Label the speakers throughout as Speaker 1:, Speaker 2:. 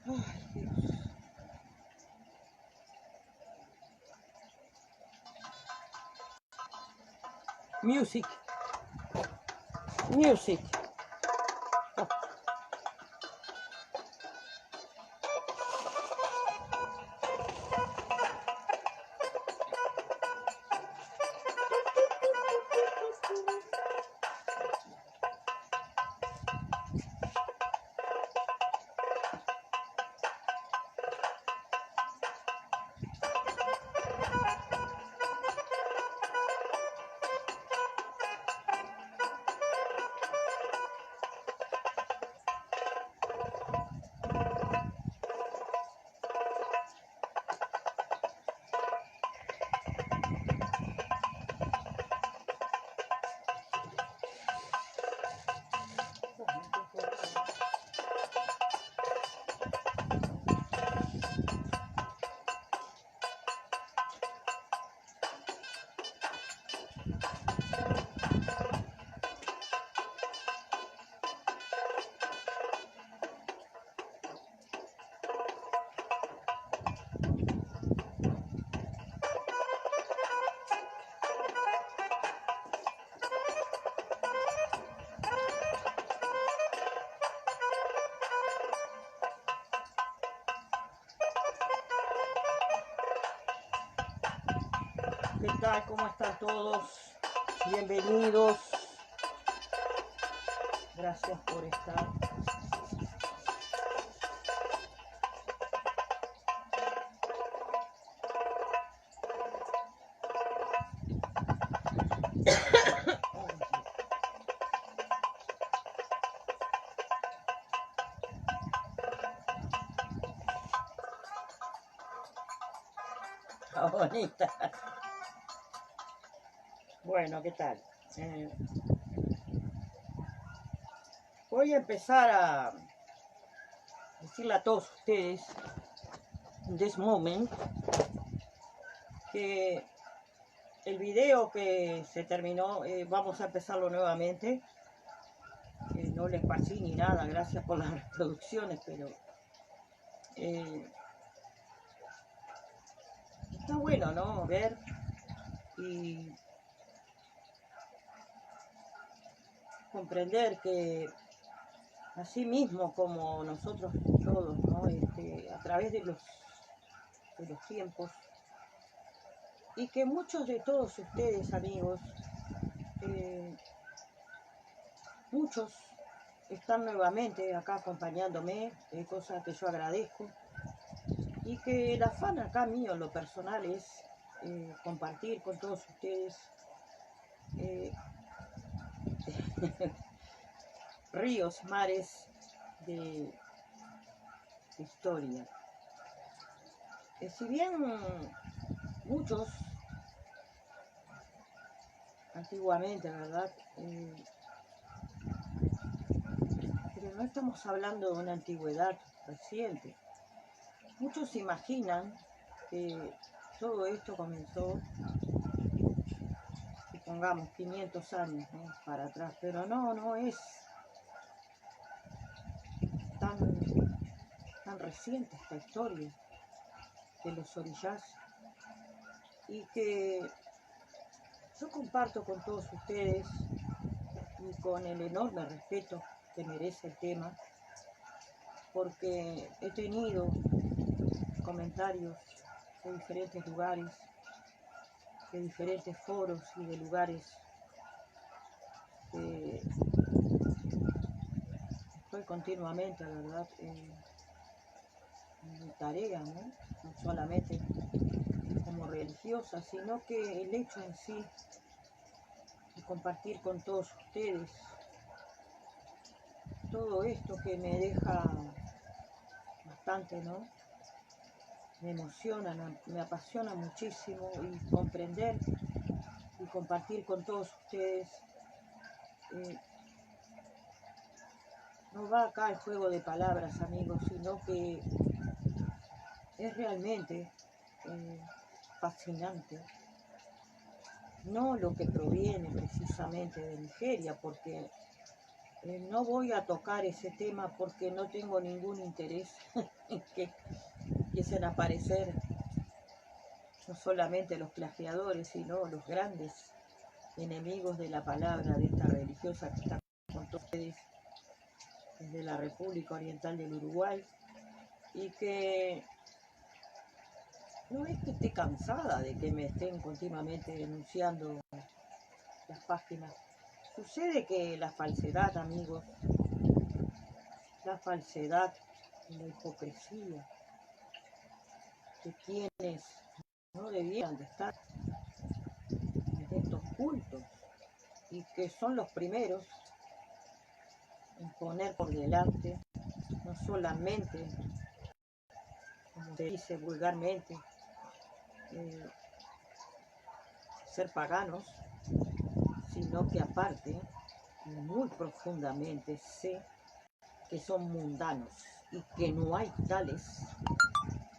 Speaker 1: Ay, Dios. Music. Music. Oh. ¿Qué tal? ¿Cómo están todos? Bienvenidos. Gracias por estar. Está bonita. Bueno, ¿qué tal? Voy a empezar a decirle a todos ustedes, en this moment, que el video que se terminó, vamos a empezarlo nuevamente. No les pasé ni nada, gracias por las reproducciones, pero está bueno, ¿no? Ver y comprender que así mismo como nosotros todos, ¿no? A través de los tiempos, y que muchos de todos ustedes, amigos, muchos están nuevamente acá acompañándome, cosa que yo agradezco, y que el afán acá mío en lo personal es compartir con todos ustedes ríos, mares de historia. Si bien muchos antiguamente, ¿verdad? Pero no estamos hablando de una antigüedad reciente. Muchos imaginan que todo esto comenzó, supongamos, 500 años, ¿no? Para atrás, pero no es tan reciente esta historia de los orillás, y que yo comparto con todos ustedes y con el enorme respeto que merece el tema, porque he tenido comentarios de diferentes lugares, de diferentes foros y de lugares que estoy continuamente, ¿verdad? En mi tarea, ¿no? No solamente como religiosa, sino que el hecho en sí de compartir con todos ustedes todo esto que me deja bastante, ¿no? Me emociona, me apasiona muchísimo, y comprender y compartir con todos ustedes. No va acá el juego de palabras, amigos, sino que es realmente fascinante. No lo que proviene precisamente de Nigeria, porque No voy a tocar ese tema porque no tengo ningún interés en que empiecen a aparecer no solamente los plagiadores, sino los grandes enemigos de la palabra de esta religiosa que está con todos ustedes desde la República Oriental del Uruguay, y que no es que esté cansada de que me estén continuamente denunciando las páginas. Sucede que la falsedad, amigos, la falsedad y la hipocresía de quienes no debieran de estar en estos cultos y que son los primeros en poner por delante no solamente, como se dice vulgarmente, ser paganos, sino que aparte, muy profundamente, sé que son mundanos y que no hay tales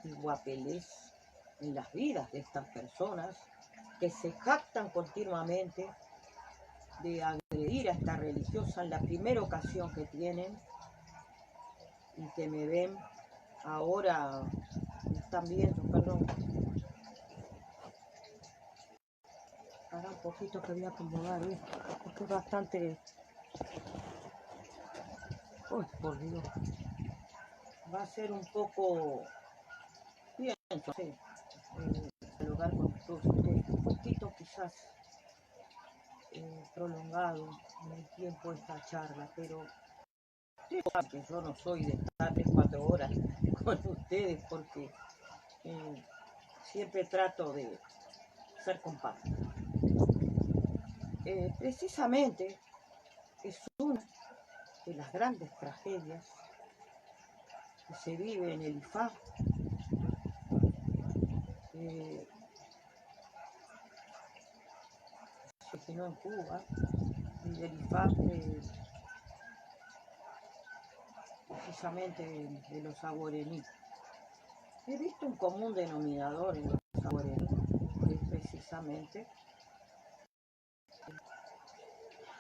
Speaker 1: guapeles en las vidas de estas personas que se jactan continuamente de agredir a esta religiosa en la primera ocasión que tienen y que me ven ahora, me están viendo, perdón. Ahora un poquito que voy a acomodar, porque es bastante... Uy, por Dios. Va a ser un poco... pienso, sí, dialogar con todos ustedes. Un poquito quizás prolongado en el tiempo esta charla, pero que yo no soy de estar 4 horas con ustedes porque siempre trato de ser compacto. Precisamente es una de las grandes tragedias que se vive en el IFA. Se originó en Cuba y del IFA precisamente de los aborení. He visto un común denominador en los aborení, que es precisamente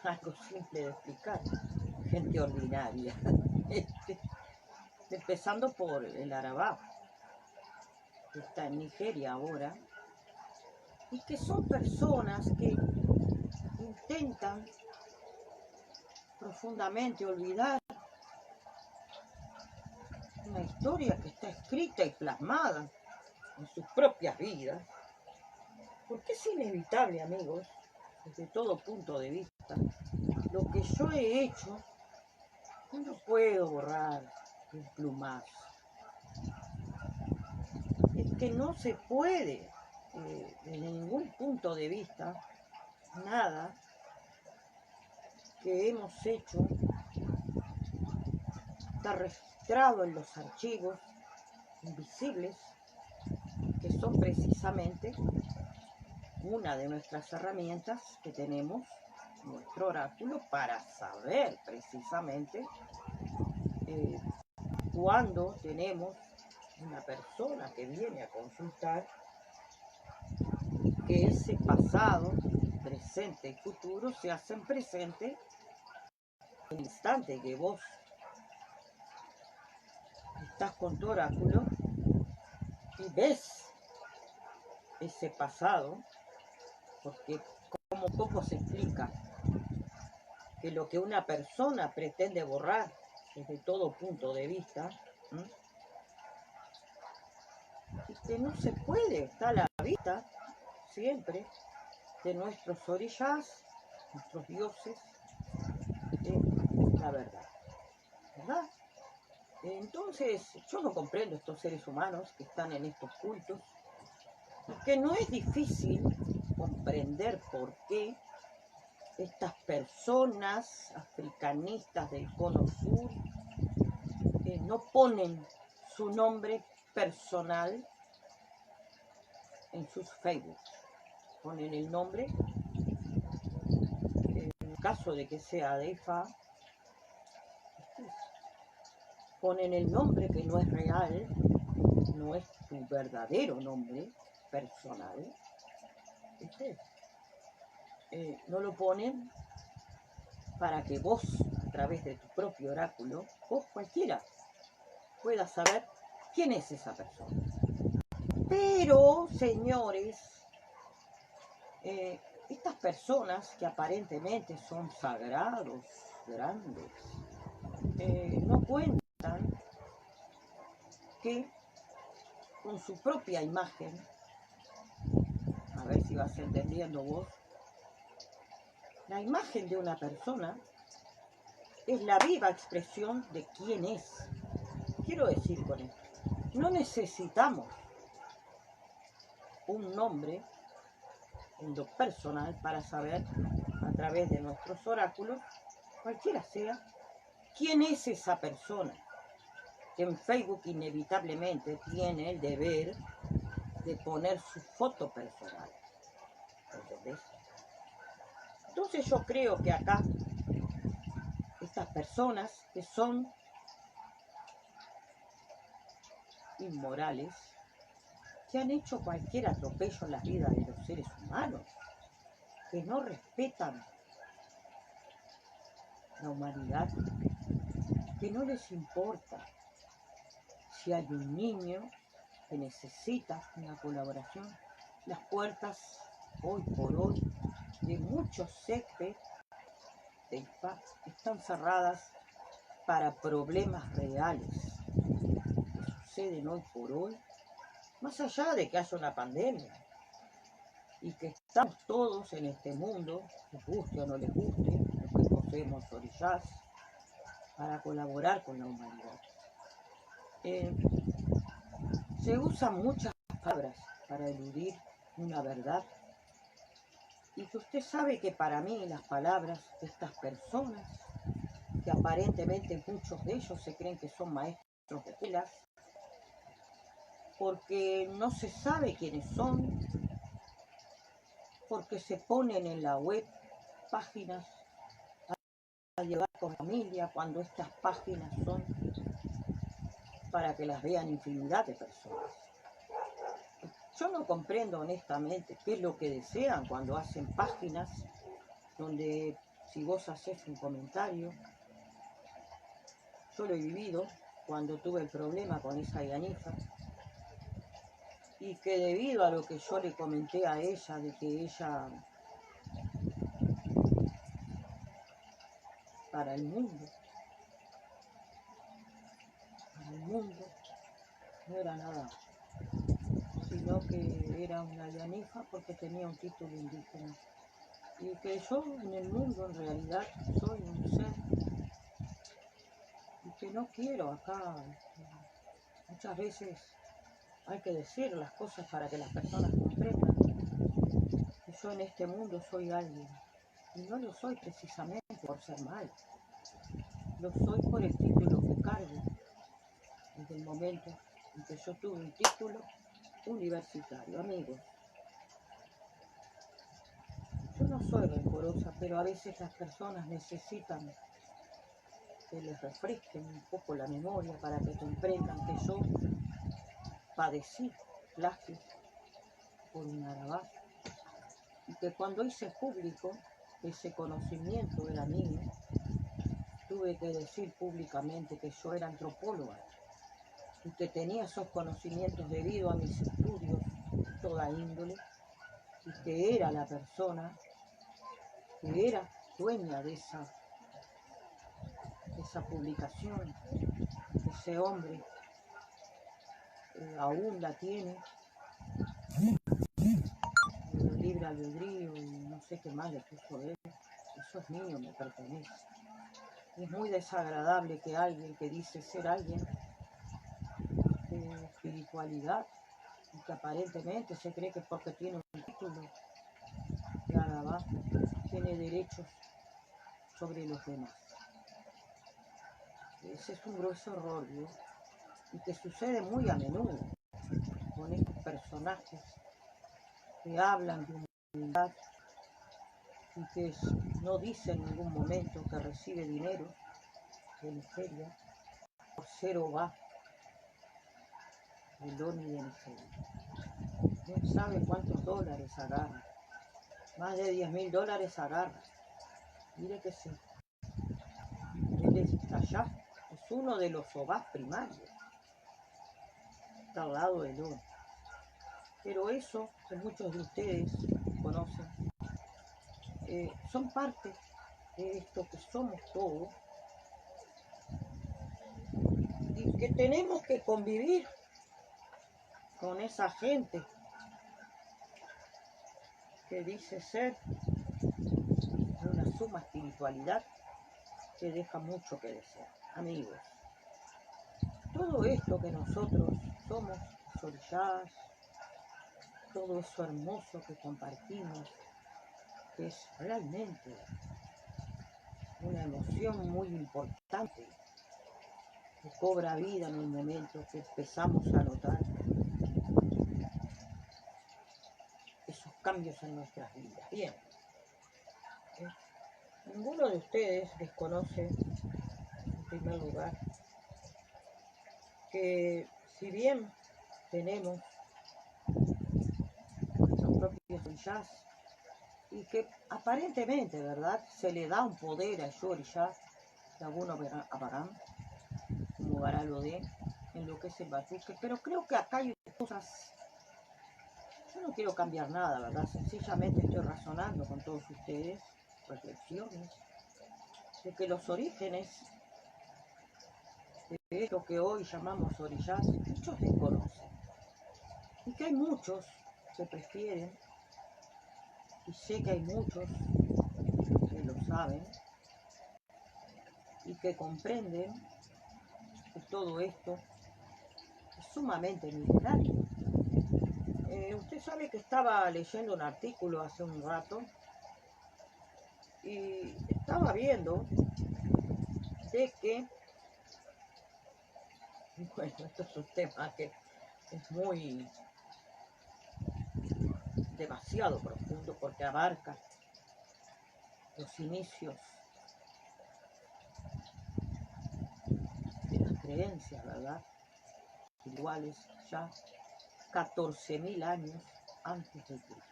Speaker 1: algo simple de explicar, gente ordinaria, empezando por el Arabá, que está en Nigeria ahora, y que son personas que intentan profundamente olvidar una historia que está escrita y plasmada en sus propias vidas, porque es inevitable, amigos, desde todo punto de vista. Lo que yo he hecho, yo no puedo borrar un plumazo. Es que no se puede, desde ningún punto de vista, nada que hemos hecho está registrado en los archivos invisibles, que son precisamente una de nuestras herramientas que tenemos, nuestro oráculo, para saber precisamente cuando tenemos una persona que viene a consultar, que ese pasado, presente y futuro se hacen presente en el instante que vos estás con tu oráculo y ves ese pasado, porque como poco se explica que lo que una persona pretende borrar desde todo punto de vista, y que no se puede, está a la vista siempre de nuestros orishas, nuestros dioses, la verdad, ¿verdad? Entonces, yo no comprendo estos seres humanos que están en estos cultos, y que no es difícil comprender por qué estas personas africanistas del cono sur no ponen su nombre personal en sus Facebook. Ponen el nombre, en el caso de que sea de IFA, ponen el nombre que no es real, no es tu verdadero nombre personal. No lo ponen para que vos través de tu propio oráculo, o cualquiera pueda saber quién es esa persona. Pero, señores, estas personas que aparentemente son sagrados, grandes, no cuentan que con su propia imagen, a ver si vas entendiendo vos, la imagen de una persona es la viva expresión de quién es. Quiero decir con esto, no necesitamos un nombre en lo personal para saber a través de nuestros oráculos, cualquiera sea, quién es esa persona que en Facebook inevitablemente tiene el deber de poner su foto personal. ¿Entendés? Entonces yo creo que acá estas personas que son inmorales, que han hecho cualquier atropello en la vida de los seres humanos, que no respetan la humanidad, que no les importa si hay un niño que necesita una colaboración. Las puertas hoy por hoy de muchos sectores del PAC están cerradas para problemas reales que suceden hoy por hoy, más allá de que haya una pandemia y que estamos todos en este mundo, les guste o no les guste, los que poseemos orillas, para colaborar con la humanidad. Se usan muchas palabras para eludir una verdad, y que usted sabe que para mí las palabras de estas personas, que aparentemente muchos de ellos se creen que son maestros de telas, porque no se sabe quiénes son, porque se ponen en la web páginas a llevar con familia, cuando estas páginas son para que las vean infinidad de personas. Yo no comprendo honestamente qué es lo que desean cuando hacen páginas donde si vos haces un comentario, yo lo he vivido cuando tuve el problema con esa Yanifa, y que debido a lo que yo le comenté a ella, de que ella para el mundo no era nada, sino que era una Yanifa porque tenía un título indígena, y que yo en el mundo en realidad soy un ser y que no quiero acá. Muchas veces hay que decir las cosas para que las personas comprendan que yo en este mundo soy alguien, y no lo soy precisamente por ser mal, lo soy por el título que cargo desde el momento en que yo tuve un título universitario. Amigos, yo no soy rencorosa, pero a veces las personas necesitan que les refresquen un poco la memoria para que comprendan que yo padecí plagio por un arabazo, y que cuando hice público ese conocimiento era mío, tuve que decir públicamente que yo era antropóloga y que tenía esos conocimientos debido a mis estudios de toda índole, y que era la persona que era dueña de esa publicación. Ese hombre aún la tiene, libre albedrío y no sé qué más le puso él. Eso es mío, me pertenece. Es muy desagradable que alguien que dice ser alguien de espiritualidad y que aparentemente se cree que porque tiene un título de Arabá tiene derechos sobre los demás. Ese es un grueso error, ¿no? Y que sucede muy a menudo con estos personajes que hablan de humildad y que no dicen en ningún momento que recibe dinero de Nigeria por ser OVA, el ONI de Nigeria. ¿Quién sabe cuántos dólares agarra? Más de $10.000 agarra. Mire que sí. allá, es uno de los Obás primarios, está al lado del Oro. Pero eso que muchos de ustedes conocen, son parte de esto que somos todos y que tenemos que convivir con esa gente que dice ser de una suma espiritualidad que deja mucho que desear. Amigos, todo esto que nosotros somos, orillás, todo eso hermoso que compartimos, que es realmente una emoción muy importante, que cobra vida en el momento que empezamos a notar esos cambios en nuestras vidas. Bien, ninguno de ustedes desconoce, en primer lugar, que si bien tenemos nuestros propios orillás y que aparentemente, ¿verdad?, se le da un poder a Yoriyá, de algunos Abarán, como Baralodé, en lo que es el batuque, pero creo que acá hay cosas. Yo no quiero cambiar nada, ¿verdad? Sencillamente estoy razonando con todos ustedes, reflexiones, de que los orígenes de esto que hoy llamamos orillás, muchos desconocen. Y que hay muchos que prefieren, y sé que hay muchos que lo saben, y que comprenden que todo esto es sumamente milenario. Usted sabe que estaba leyendo un artículo hace un rato y estaba viendo de que, bueno, esto es un tema que es muy demasiado profundo porque abarca los inicios de las creencias, ¿verdad?, iguales ya 14.000 años antes de Cristo.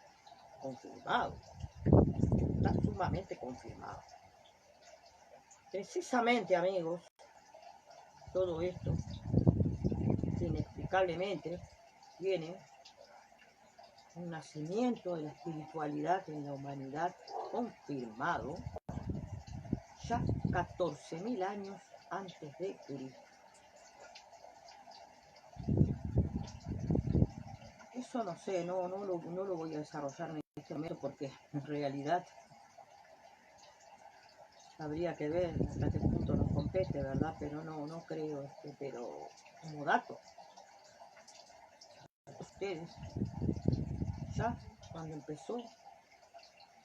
Speaker 1: Confirmado, está sumamente confirmado. Precisamente, amigos, todo esto inexplicablemente tiene un nacimiento de la espiritualidad en la humanidad confirmado ya 14.000 años antes de Cristo. Eso no sé, no lo voy a desarrollar en este momento porque en realidad habría que ver hasta qué punto nos compete, ¿verdad? Pero no creo, pero como dato, ustedes, ya cuando empezó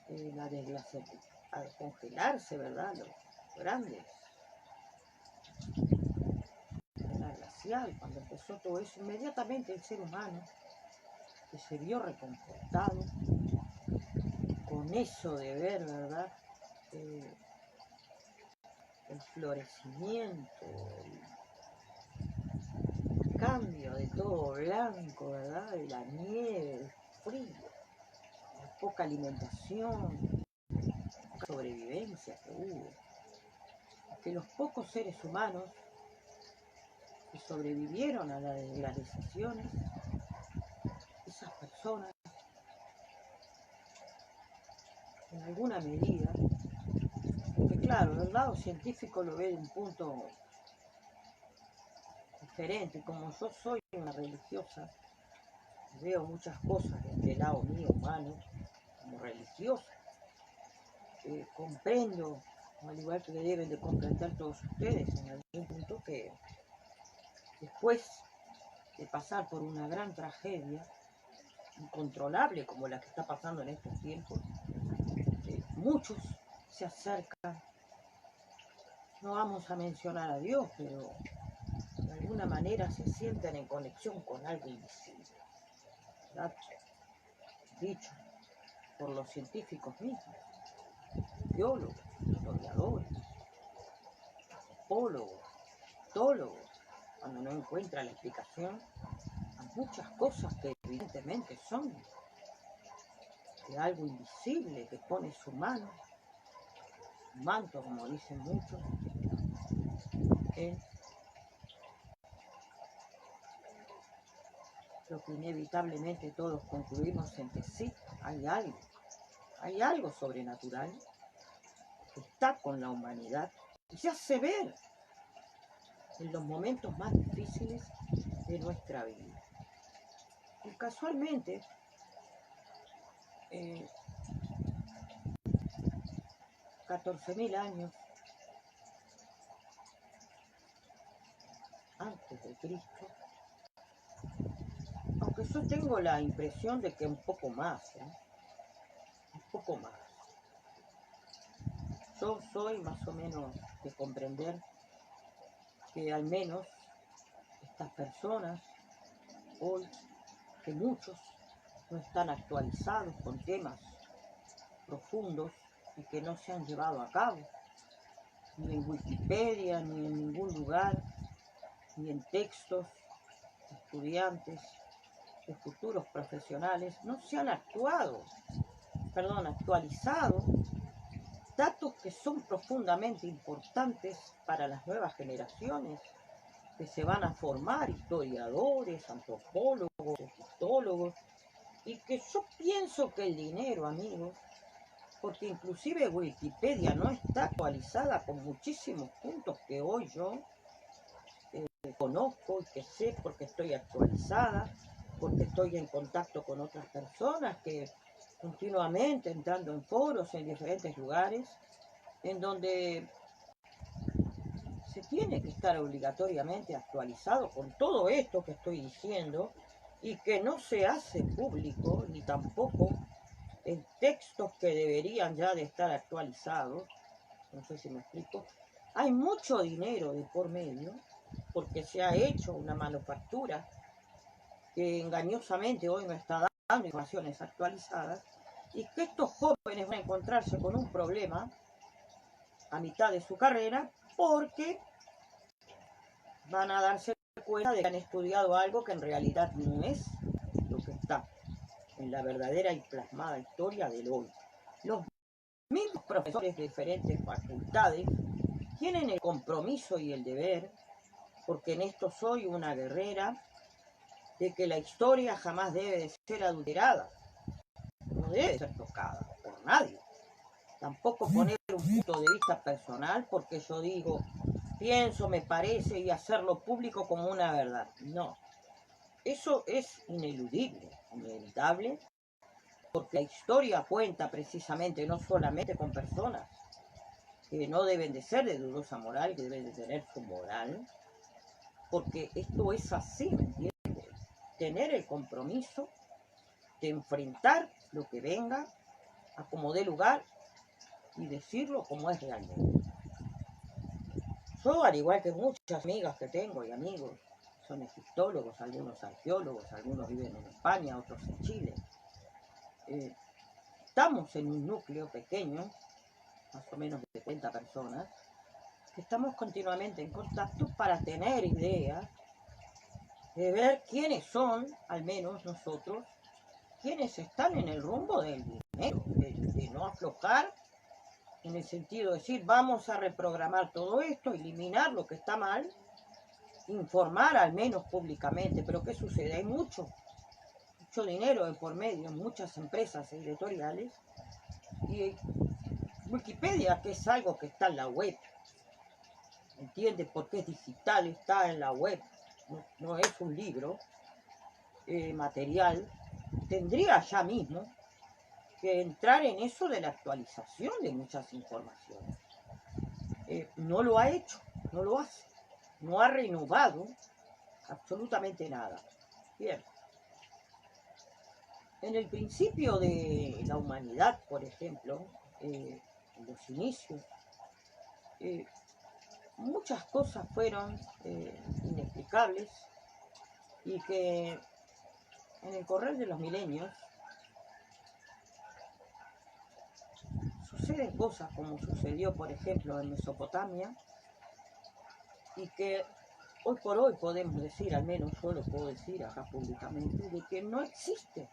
Speaker 1: la desglaciación, a congelarse, ¿verdad?, los grandes, la glacial, cuando empezó todo eso, inmediatamente el ser humano que se vio reconfortado con eso de ver, ¿verdad?, el florecimiento, el cambio de todo blanco, ¿verdad?, de la nieve, el frío, la poca alimentación, la sobrevivencia que hubo, que los pocos seres humanos que sobrevivieron a las desglaciaciones, esas personas, en alguna medida, porque claro, el lado científico lo ve de un punto diferente, como yo soy una religiosa, veo muchas cosas desde el lado mío humano, como religiosa, comprendo, al igual que deben de comprender todos ustedes en algún punto, que después de pasar por una gran tragedia incontrolable como la que está pasando en estos tiempos, muchos se acercan, no vamos a mencionar a Dios, pero de alguna manera se sienten en conexión con algo invisible, ¿verdad?, dicho por los científicos mismos, biólogos, historiadores, antropólogos, etólogos, cuando no encuentra la explicación a muchas cosas que evidentemente son de algo invisible que pone su mano, su manto, como dicen muchos, en lo que inevitablemente todos concluimos en que sí, hay algo sobrenatural que está con la humanidad y se hace ver en los momentos más difíciles de nuestra vida. Y casualmente, 14.000 años antes de Cristo, aunque yo tengo la impresión de que un poco más, un poco más. Yo soy más o menos de comprender que al menos estas personas, hoy, que muchos no están actualizados con temas profundos y que no se han llevado a cabo, ni en Wikipedia, ni en ningún lugar, ni en textos de estudiantes, de futuros profesionales, no se han actualizado datos que son profundamente importantes para las nuevas generaciones que se van a formar, historiadores, antropólogos, egiptólogos, y que yo pienso que el dinero, amigos, porque inclusive Wikipedia no está actualizada con muchísimos puntos que hoy yo conozco y que sé porque estoy actualizada, porque estoy en contacto con otras personas que continuamente entrando en foros en diferentes lugares, en donde se tiene que estar obligatoriamente actualizado con todo esto que estoy diciendo y que no se hace público ni tampoco en textos que deberían ya de estar actualizados. No sé si me explico. Hay mucho dinero de por medio porque se ha hecho una manufactura que engañosamente hoy no está dando informaciones actualizadas y que estos jóvenes van a encontrarse con un problema a mitad de su carrera porque van a darse cuenta de que han estudiado algo que en realidad no es lo que está en la verdadera y plasmada historia del hoy. Los mismos profesores de diferentes facultades tienen el compromiso y el deber, porque en esto soy una guerrera, de que la historia jamás debe de ser adulterada, no debe ser tocada por nadie. Tampoco poner un punto de vista personal porque yo digo, pienso, me parece y hacerlo público como una verdad. No, eso es ineludible, inevitable, porque la historia cuenta precisamente no solamente con personas que no deben de ser de dudosa moral, que deben de tener su moral, porque esto es así, ¿me entiendes? Tener el compromiso de enfrentar lo que venga, a como dé lugar, y decirlo como es realmente. Yo, al igual que muchas amigas que tengo y amigos, son egiptólogos, algunos arqueólogos, algunos viven en España, otros en Chile. Estamos en un núcleo pequeño, más o menos de 30 personas, que estamos continuamente en contacto para tener ideas de ver quiénes son, al menos nosotros, quienes están en el rumbo del dinero, de no aflojar en el sentido de decir vamos a reprogramar todo esto, eliminar lo que está mal, informar al menos públicamente. Pero ¿qué sucede? Hay mucho dinero de por medio en muchas empresas editoriales y Wikipedia, que es algo que está en la web, ¿entiendes? Porque es digital, está en la web, no es un libro material, tendría ya mismo que entrar en eso de la actualización de muchas informaciones. No lo ha hecho, no lo hace, no ha renovado absolutamente nada. Bien. En el principio de la humanidad, por ejemplo, en los inicios, muchas cosas fueron inexplicables y que en el correr de los milenios suceden cosas como sucedió, por ejemplo, en Mesopotamia y que hoy por hoy podemos decir, al menos yo lo puedo decir acá públicamente, de que no existe.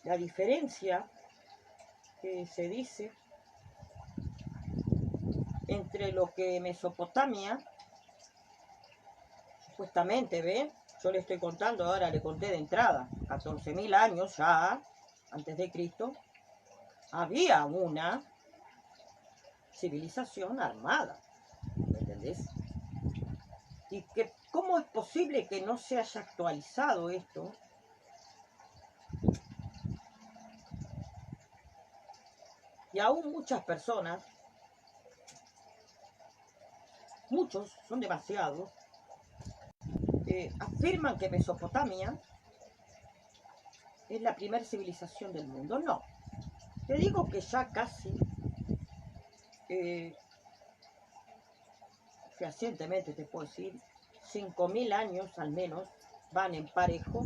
Speaker 1: La diferencia que se dice entre lo que Mesopotamia, supuestamente, ¿ve? Yo le estoy contando, ahora le conté de entrada, 14.000 años ya, antes de Cristo, había una civilización armada, ¿me entendés? Y que, ¿cómo es posible que no se haya actualizado esto? Y aún muchas personas, muchos, son demasiados, afirman que Mesopotamia es la primera civilización del mundo. No, te digo que ya casi, fehacientemente te puedo decir, 5.000 años al menos van en parejo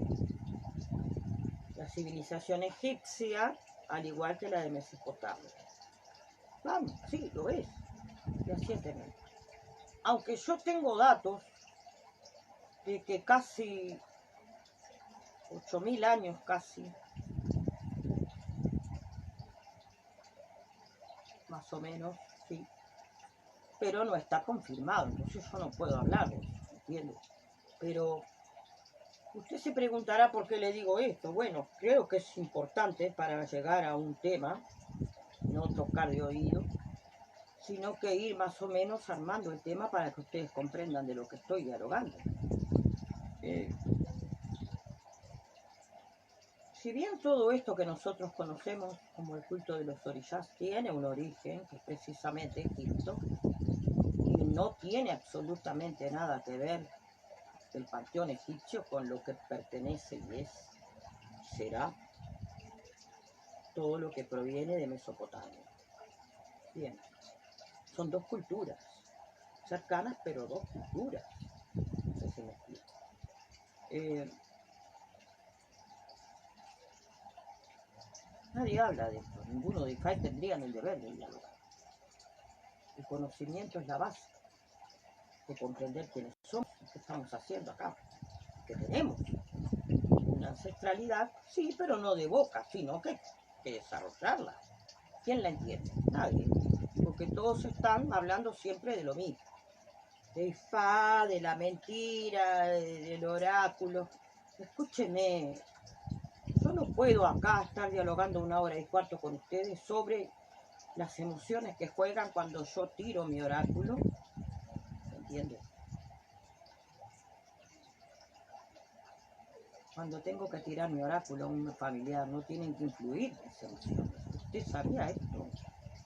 Speaker 1: la civilización egipcia, al igual que la de Mesopotamia. Vamos, sí, lo es, fehacientemente. Aunque yo tengo datos de que casi 8.000 años casi, más o menos, sí, pero no está confirmado, entonces yo no puedo hablar de eso, ¿entiendes? Pero usted se preguntará por qué le digo esto. Bueno, creo que es importante para llegar a un tema, no tocar de oído, sino que ir más o menos armando el tema para que ustedes comprendan de lo que estoy dialogando. Si bien todo esto que nosotros conocemos como el culto de los orishas tiene un origen, que es precisamente Egipto, y no tiene absolutamente nada que ver el panteón egipcio con lo que pertenece y es, será, todo lo que proviene de Mesopotamia. Bien, son dos culturas, cercanas pero dos culturas, no sé si me explico. Nadie habla de esto, ninguno de IFAI tendrían el deber de dialogar. El conocimiento es la base de comprender quiénes somos, qué estamos haciendo acá, que tenemos una ancestralidad, sí, pero no de boca, sino que desarrollarla. ¿Quién la entiende? Nadie, porque todos están hablando siempre de lo mismo, de Ifá, de la mentira, del oráculo. Escúcheme, yo no puedo acá estar dialogando 1 hora y cuarto con ustedes sobre las emociones que juegan cuando yo tiro mi oráculo, ¿entiendes? Cuando tengo que tirar mi oráculo a un familiar, no tienen que influir mis emociones. ¿Usted sabía esto?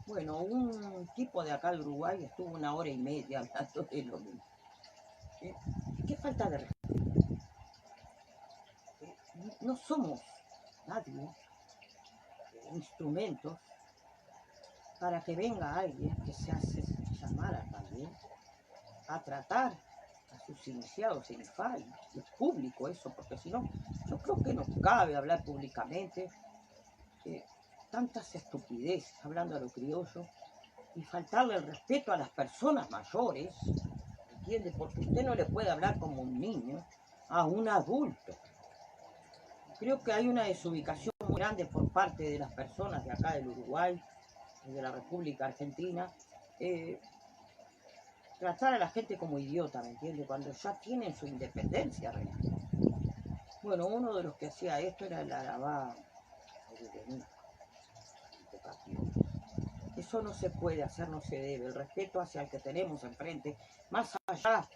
Speaker 1: Bueno, un tipo de acá de Uruguay estuvo 1 hora y media hablando de lo mismo. ¿Qué falta de respeto? No somos nadie, instrumentos, para que venga alguien que se hace llamar también a tratar a sus iniciados en IFA, y es público eso, porque si no, yo creo que no cabe hablar públicamente tantas estupideces, hablando a lo criollo, y faltarle el respeto a las personas mayores, ¿entiende? Porque usted no le puede hablar como un niño a un adulto. Creo que hay una desubicación muy grande por parte de las personas de acá del Uruguay, de la República Argentina, tratar a la gente como idiota, ¿me entiende? Cuando ya tienen su independencia real. Bueno, uno de los que hacía esto era el Arabá. Eso no se puede hacer, no se debe. El respeto hacia el que tenemos enfrente, más allá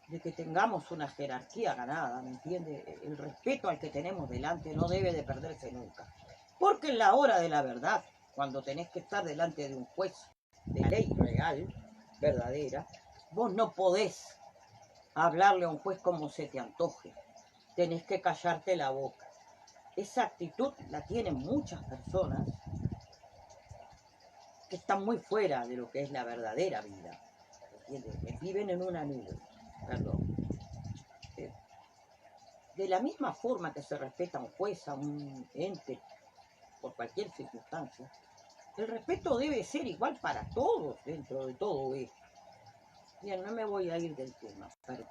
Speaker 1: de que tengamos una jerarquía ganada, ¿me entiende? El respeto al que tenemos delante no debe de perderse nunca. Porque en la hora de la verdad, cuando tenés que estar delante de un juez de ley real, verdadera, vos no podés hablarle a un juez como se te antoje. Tenés que callarte la boca. Esa actitud la tienen muchas personas que están muy fuera de lo que es la verdadera vida, ¿entiendes? Viven en una nube, perdón. De la misma forma que se respeta a un juez, a un ente, por cualquier circunstancia, el respeto debe ser igual para todos dentro de todo esto. Bien, no me voy a ir del tema, pero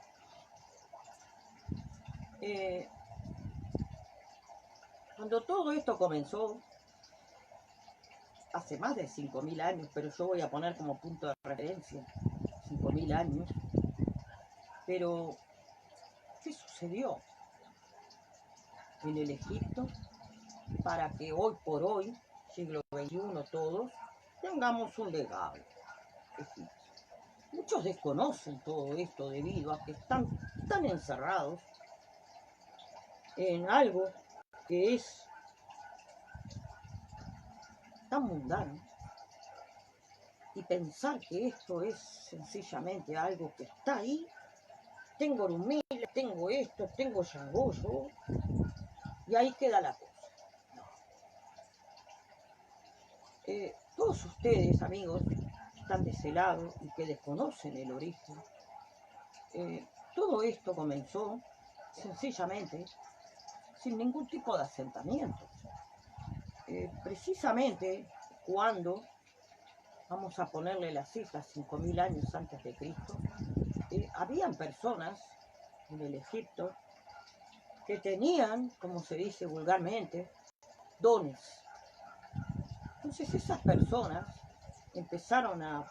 Speaker 1: cuando todo esto comenzó, hace más de 5.000 años, pero yo voy a poner como punto de referencia 5.000 años. Pero, ¿qué sucedió en el Egipto para que hoy por hoy, siglo XXI, todos tengamos un legado egipcio? Muchos desconocen todo esto debido a que están tan encerrados en algo que es tan mundano, y pensar que esto es sencillamente algo que está ahí. Tengo Orumila, tengo esto, tengo Yangoyo, y ahí queda la cosa. Todos ustedes, amigos, que están de ese lado y que desconocen el origen, todo esto comenzó sencillamente sin ningún tipo de asentamiento. Precisamente cuando, vamos a ponerle las cifras, 5.000 años antes de Cristo, habían personas en el Egipto que tenían, como se dice vulgarmente, dones. Entonces esas personas empezaron a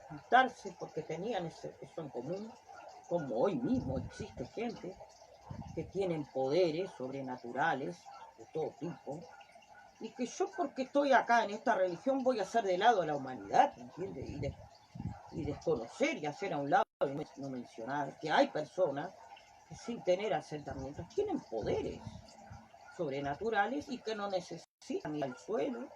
Speaker 1: juntarse porque tenían eso en común, como hoy mismo existe gente que tienen poderes sobrenaturales de todo tipo, y que yo, porque estoy acá en esta religión, voy a hacer de lado a la humanidad, ¿entiendes? Y desconocer y hacer a un lado y no mencionar que hay personas que sin tener asentamientos tienen poderes sobrenaturales y que no necesitan ir al suelo,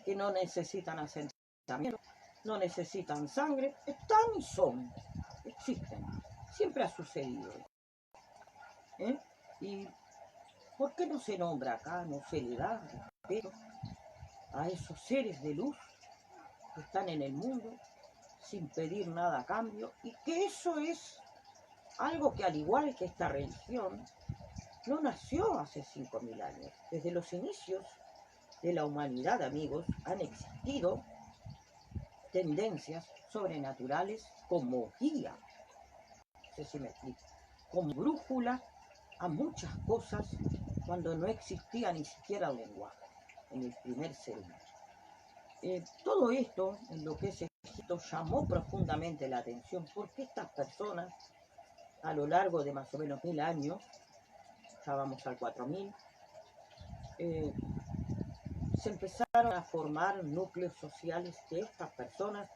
Speaker 1: que no necesitan asentamientos, no necesitan sangre, están y son, existen, siempre ha sucedido. ¿Y por qué no se nombra acá, no se le da respeto a esos seres de luz que están en el mundo sin pedir nada a cambio? Y que eso es algo que, al igual que esta religión, no nació hace 5.000 años. Desde los inicios de la humanidad, amigos, han existido tendencias sobrenaturales como guía, no sé si me explico, como brújula a muchas cosas cuando no existía ni siquiera el lenguaje en el primer ser humano. Todo esto, en lo que es Egipto, llamó profundamente la atención porque estas personas, a lo largo de más o menos 1.000 años, ya vamos al 4.000, se empezaron a formar núcleos sociales de estas personas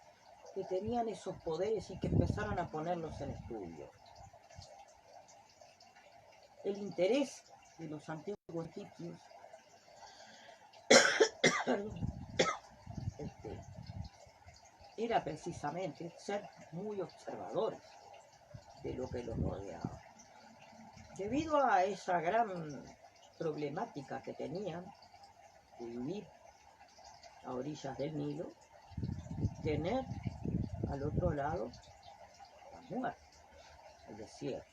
Speaker 1: que tenían esos poderes y que empezaron a ponerlos en estudio. El interés de los antiguos egipcios era precisamente ser muy observadores de lo que los rodeaba. Debido a esa gran problemática que tenían de vivir a orillas del Nilo, tener al otro lado la muerte, el desierto.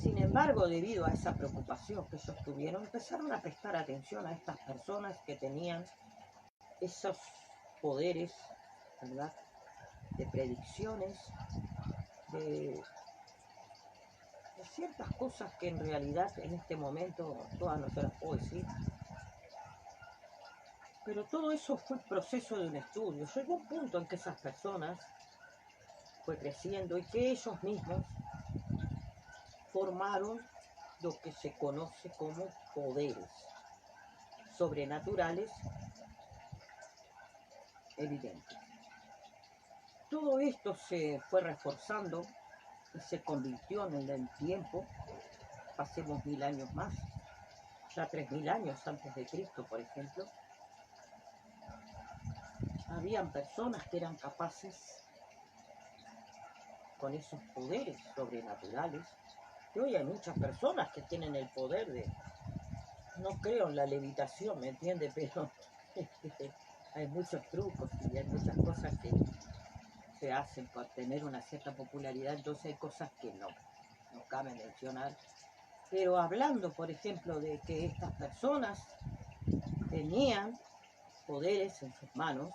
Speaker 1: Sin embargo, debido a esa preocupación que ellos tuvieron, empezaron a prestar atención a estas personas que tenían esos poderes, ¿verdad?, de predicciones, de ciertas cosas que en realidad en este momento todas no se las puedo decir. Pero todo eso fue proceso de un estudio. Llegó un punto en que esas personas fue creciendo y que ellos mismos formaron lo que se conoce como poderes sobrenaturales evidentes. Todo esto se fue reforzando y se convirtió en el tiempo. Pasemos 1.000 años más, ya 3.000 años antes de Cristo, por ejemplo, habían personas que eran capaces, con esos poderes sobrenaturales, que hoy hay muchas personas que tienen el poder de, no creo en la levitación, ¿me entiende? Pero hay muchos trucos y hay muchas cosas que se hacen para tener una cierta popularidad, entonces hay cosas que no cabe mencionar. Pero hablando, por ejemplo, de que estas personas tenían poderes en sus manos,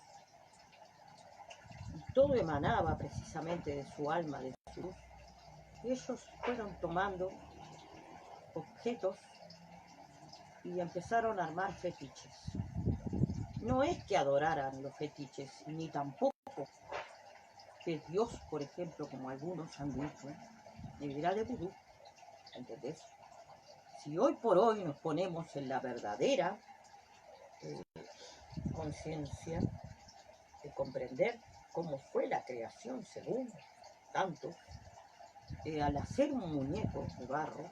Speaker 1: y todo emanaba precisamente de su alma, de su luz, ellos fueron tomando objetos y empezaron a armar fetiches. no es que adoraran los fetiches, ni tampoco que Dios, por ejemplo, como algunos han dicho, era de vudú, ¿entendés? Si hoy por hoy nos ponemos en la verdadera conciencia de comprender cómo fue la creación según tanto, al hacer un muñeco de barro,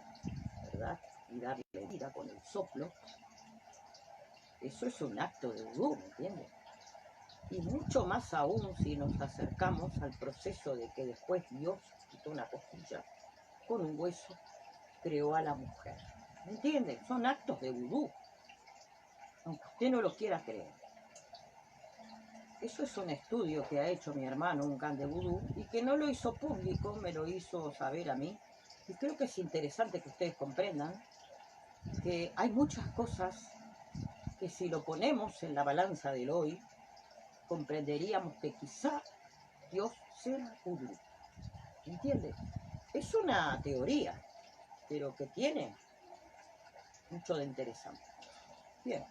Speaker 1: ¿verdad? Y darle vida con el soplo, eso es un acto de vudú, ¿me entiendes? Y mucho más aún si nos acercamos al proceso de que después Dios quitó una costilla con un hueso, creó a la mujer. ¿Me entienden? Son actos de vudú, aunque usted no lo quiera creer. Eso es un estudio que ha hecho mi hermano, un can de vudú, y que no lo hizo público, me lo hizo saber a mí. Y creo que es interesante que ustedes comprendan que hay muchas cosas que si lo ponemos en la balanza del hoy, comprenderíamos que quizá Dios sea vudú. ¿Entiendes? Es una teoría, pero que tiene mucho de interesante. Bien.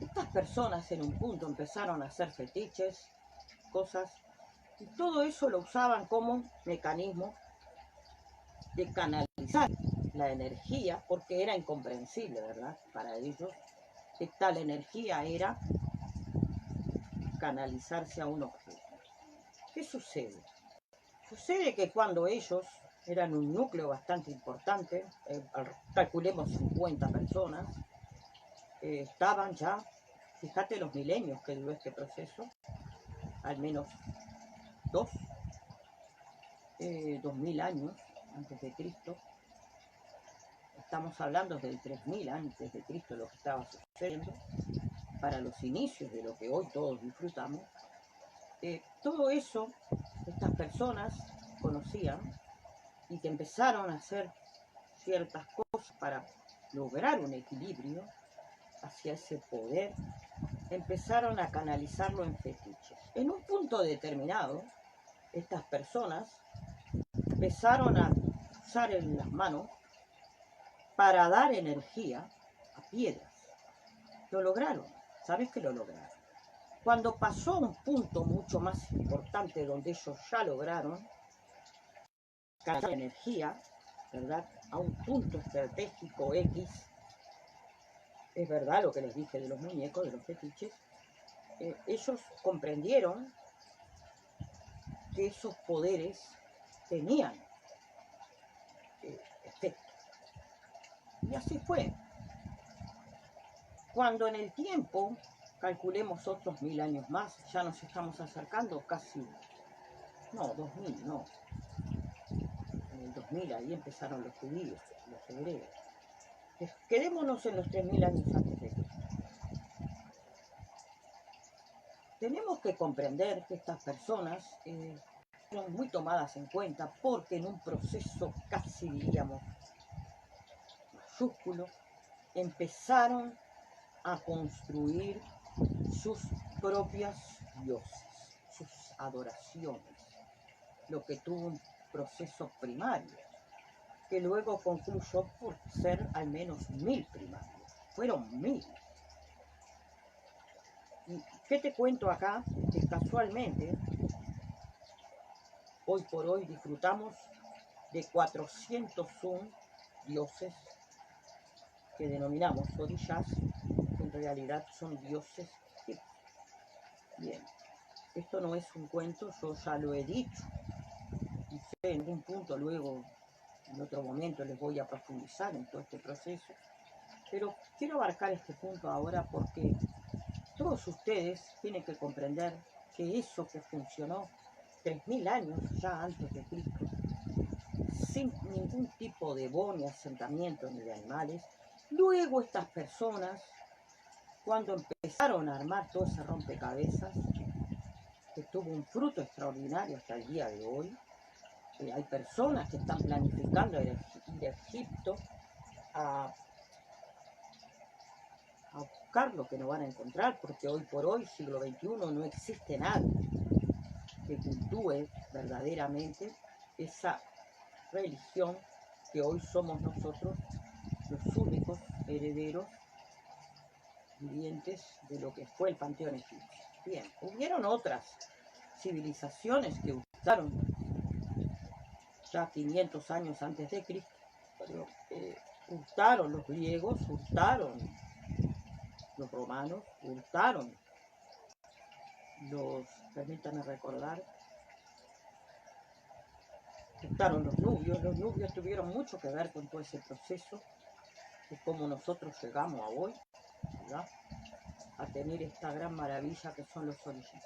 Speaker 1: Estas personas en un punto empezaron a hacer fetiches, cosas, y todo eso lo usaban como mecanismo de canalizar la energía, porque era incomprensible, ¿verdad? Para ellos, que tal energía era canalizarse a un objeto. ¿Qué sucede? Sucede que cuando ellos eran un núcleo bastante importante, calculemos 50 personas, estaban ya, fíjate los milenios que duró este proceso, al menos 2000 años antes de Cristo. Estamos hablando del 3000 antes de Cristo, lo que estaba sucediendo, para los inicios de lo que hoy todos disfrutamos. Todo eso, estas personas conocían y que empezaron a hacer ciertas cosas para lograr un equilibrio hacia ese poder, empezaron a canalizarlo en fetiches. En un punto determinado, estas personas empezaron a usar en las manos para dar energía a piedras. Lo lograron, ¿sabes que lo lograron? Cuando pasó un punto mucho más importante donde ellos ya lograron canalizar energía, ¿verdad? A un punto estratégico X, es verdad lo que les dije de los muñecos, de los fetiches, ellos comprendieron que esos poderes tenían efecto. Y así fue. Cuando en el tiempo, calculemos otros 1000 años más, ya nos estamos acercando casi, no, 2000, no. En el 2000 ahí empezaron los judíos, los hebreos. Quedémonos en los 3000 años antes de Cristo. Tenemos que comprender que estas personas son muy tomadas en cuenta porque en un proceso casi diríamos mayúsculo empezaron a construir sus propias dioses, sus adoraciones, lo que tuvo un proceso primario, que luego concluyó por ser al menos 1000 primarios. Fueron 1000. ¿Y qué te cuento acá? Que casualmente, hoy por hoy disfrutamos de 401 dioses que denominamos orishas, que en realidad son dioses egipcios. Bien, esto no es un cuento, yo ya lo he dicho, y sé en algún punto luego, en otro momento les voy a profundizar en todo este proceso, pero quiero abarcar este punto ahora porque todos ustedes tienen que comprender que eso que funcionó 3000 años ya antes de Cristo, sin ningún tipo de ni asentamiento ni de animales, luego estas personas, cuando empezaron a armar todo ese rompecabezas, que tuvo un fruto extraordinario hasta el día de hoy, hay personas que están planificando ir a Egipto a buscar lo que no van a encontrar, porque hoy por hoy, siglo XXI, no existe nada que cultúe verdaderamente esa religión que hoy somos nosotros los únicos herederos vivientes de lo que fue el panteón egipcio. Bien, hubieron otras civilizaciones que usaron ya 500 años antes de Cristo, pero hurtaron los griegos, hurtaron los romanos, hurtaron los, permítanme recordar, hurtaron los nubios tuvieron mucho que ver con todo ese proceso de cómo nosotros llegamos a hoy, ¿verdad?, a tener esta gran maravilla que son los orígenes.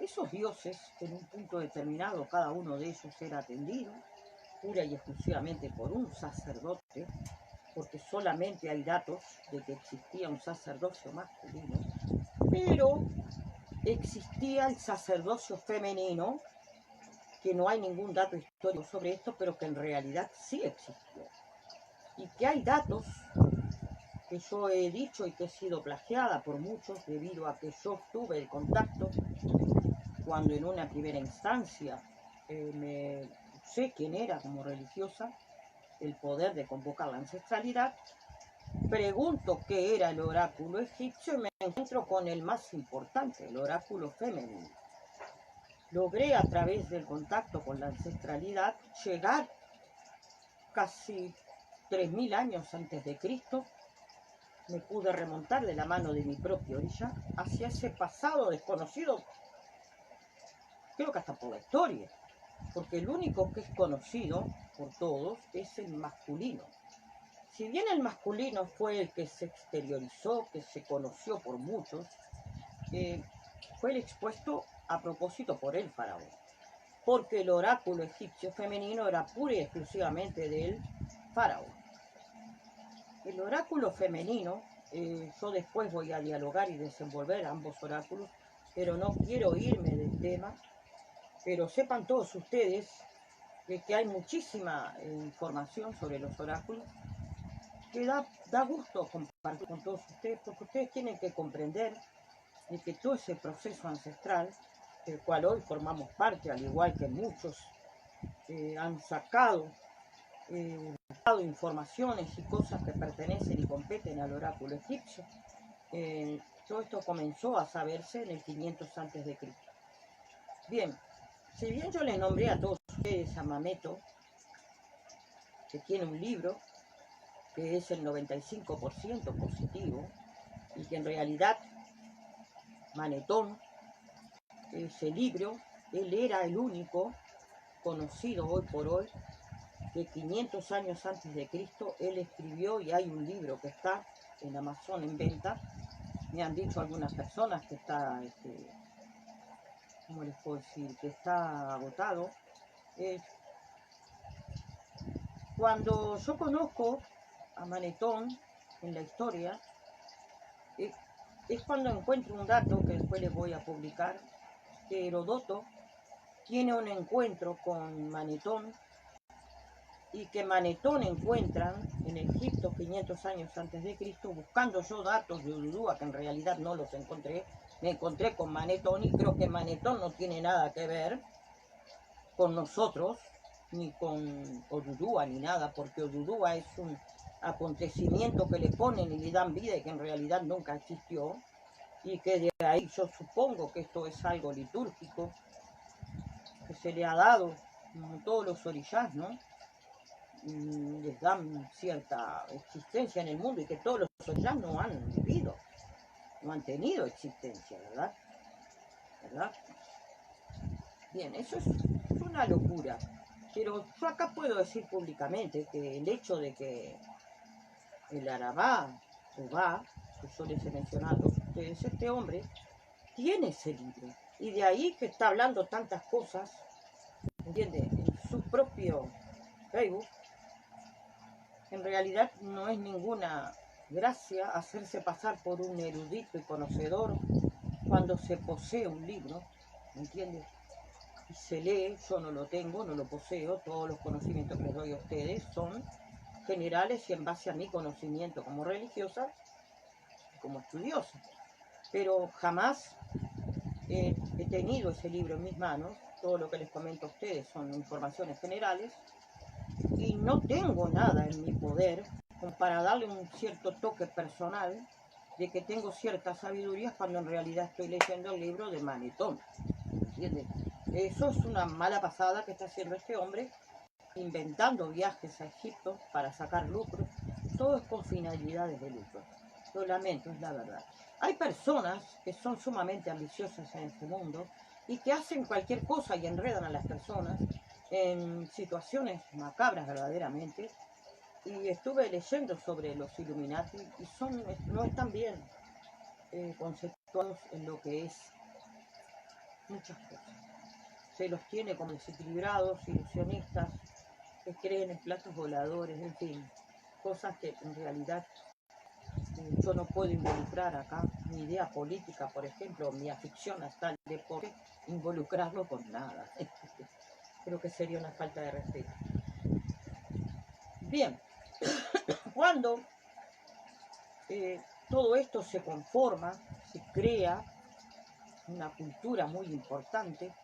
Speaker 1: Esos dioses, en un punto determinado, cada uno de ellos era atendido pura y exclusivamente por un sacerdote, porque solamente hay datos de que existía un sacerdocio masculino, pero existía el sacerdocio femenino, que no hay ningún dato histórico sobre esto, pero que en realidad sí existió. Y que hay datos que yo he dicho y que he sido plagiada por muchos debido a que yo tuve el contacto cuando en una primera instancia me sé quién era como religiosa, el poder de convocar la ancestralidad. Pregunto qué era el oráculo egipcio y me encuentro con el más importante, el oráculo femenino. Logré a través del contacto con la ancestralidad llegar casi 3000 años antes de Cristo. Me pude remontar de la mano de mi propia orilla hacia ese pasado desconocido, creo que hasta por la historia, porque el único que es conocido por todos es el masculino. Si bien el masculino fue el que se exteriorizó, que se conoció por muchos, fue el expuesto a propósito por el faraón, porque el oráculo egipcio femenino era pura y exclusivamente del faraón. El oráculo femenino, yo después voy a dialogar y desenvolver ambos oráculos, pero no quiero irme del tema, pero sepan todos ustedes que hay muchísima información sobre los oráculos, que da gusto compartir con todos ustedes, porque ustedes tienen que comprender de que todo ese proceso ancestral, del cual hoy formamos parte, al igual que muchos han sacado informaciones y cosas que pertenecen y competen al oráculo egipcio, todo esto comenzó a saberse en el 500 antes de Cristo. Bien, si bien yo les nombré a todos ustedes a Mameto, que tiene un libro que es el 95% positivo, y que en realidad Manetón, ese libro, él era el único conocido hoy por hoy, que 500 años antes de Cristo él escribió, y hay un libro que está en Amazon en venta. Me han dicho algunas personas que está, ¿cómo les puedo decir?, que está agotado. Cuando yo conozco a Manetón en la historia, es cuando encuentro un dato que después les voy a publicar, que Heródoto tiene un encuentro con Manetón, y que Manetón encuentran en Egipto 500 años antes de Cristo, buscando yo datos de Urudúa, que en realidad no los encontré. Me encontré con Manetón y creo que Manetón no tiene nada que ver con nosotros, ni con Urudúa, ni nada, porque Urudúa es un acontecimiento que le ponen y le dan vida y que en realidad nunca existió, y que de ahí yo supongo que esto es algo litúrgico que se le ha dado, como todos los orishas, ¿no? Les dan cierta existencia en el mundo, y que todos los orishas no han vivido, no han tenido existencia, ¿verdad? Bien, eso es una locura, pero yo acá puedo decir públicamente que el hecho de que el Arabá, que yo les he mencionado a ustedes, este hombre tiene ese libro, y de ahí que está hablando tantas cosas, ¿entiende?, en su propio Facebook. En realidad no es ninguna gracia hacerse pasar por un erudito y conocedor cuando se posee un libro, ¿me entiendes? Y se lee. Yo no lo tengo, no lo poseo. Todos los conocimientos que les doy a ustedes son generales y en base a mi conocimiento como religiosa y como estudiosa. Pero jamás he tenido ese libro en mis manos. Todo lo que les comento a ustedes son informaciones generales, y no tengo nada en mi poder como para darle un cierto toque personal de que tengo ciertas sabidurías cuando en realidad estoy leyendo el libro de Manetón, ¿entiendes? Eso es una mala pasada que está haciendo este hombre, inventando viajes a Egipto para sacar lucro, todo es con finalidades de lucro. Lo lamento, es la verdad. Hay personas que son sumamente ambiciosas en este mundo y que hacen cualquier cosa y enredan a las personas en situaciones macabras verdaderamente. Y estuve leyendo sobre los Illuminati y no están bien conceptuados en lo que es muchas cosas. Se los tiene como desequilibrados, ilusionistas, que creen en platos voladores, en fin, cosas que en realidad yo no puedo involucrar acá. Mi idea política, por ejemplo, mi afición hasta el deporte, involucrarlo con nada. Creo que sería una falta de respeto. Bien, cuando todo esto se conforma, se crea una cultura muy importante,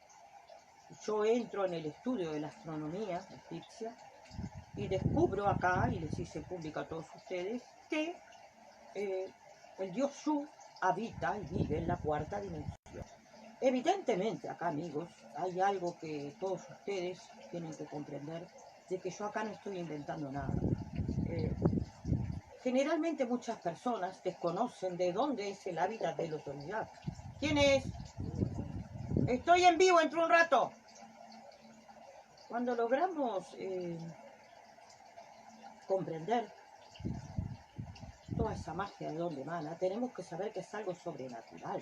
Speaker 1: yo entro en el estudio de la astronomía egipcia y descubro acá, y les hice público a todos ustedes, que el dios Shu habita y vive en la cuarta dimensión. Evidentemente acá, amigos, hay algo que todos ustedes tienen que comprender, de que yo acá no estoy inventando nada. Generalmente muchas personas desconocen de dónde es el hábitat de los Orisha. ¿Quién es? Estoy en vivo, entro un rato. Cuando logramos comprender toda esa magia de dónde emana, tenemos que saber que es algo sobrenatural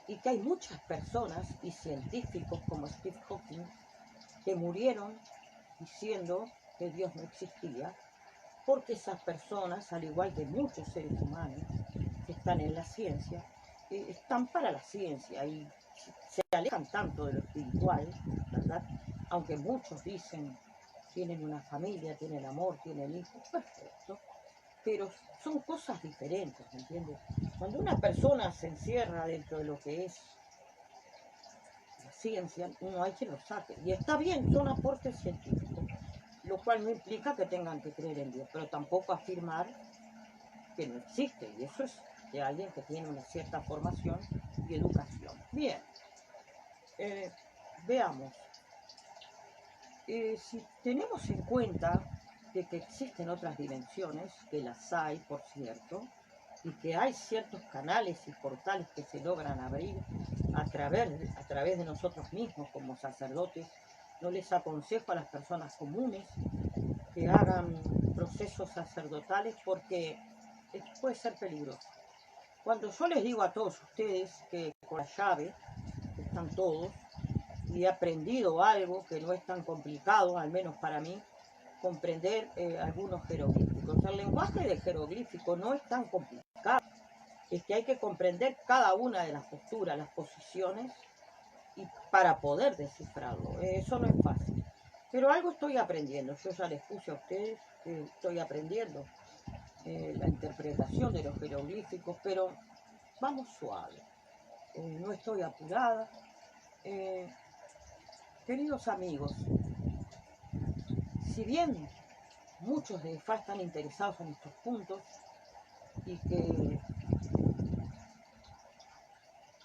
Speaker 1: y que hay muchas personas y científicos como Stephen Hawking que murieron diciendo que Dios no existía, porque esas personas, al igual que muchos seres humanos que están en la ciencia, están para la ciencia y se alejan tanto de lo espiritual, ¿verdad? Aunque muchos dicen, tienen una familia, tienen amor, tienen hijos, perfecto, pero son cosas diferentes, ¿me entiendes? Cuando una persona se encierra dentro de lo que es la ciencia, no hay quien lo saque. Y está bien, son aportes científicos, lo cual no implica que tengan que creer en Dios, pero tampoco afirmar que no existe. Y eso es de alguien que tiene una cierta formación y educación. Bien, veamos. Si tenemos en cuenta de que existen otras dimensiones, que las hay, por cierto, y que hay ciertos canales y portales que se logran abrir a través de nosotros mismos como sacerdotes, no les aconsejo a las personas comunes que hagan procesos sacerdotales porque puede ser peligroso. Cuando yo les digo a todos ustedes que con la llave están todos, y he aprendido algo que no es tan complicado, al menos para mí, comprender algunos jeroglíficos. El lenguaje de jeroglífico no es tan complicado, es que hay que comprender cada una de las posturas, las posiciones, y para poder descifrarlo. Eso no es fácil. Pero algo estoy aprendiendo, yo ya les puse a ustedes que estoy aprendiendo la interpretación de los jeroglíficos, pero vamos suave, no estoy apurada. Queridos amigos, si bien muchos de FA están interesados en estos puntos y que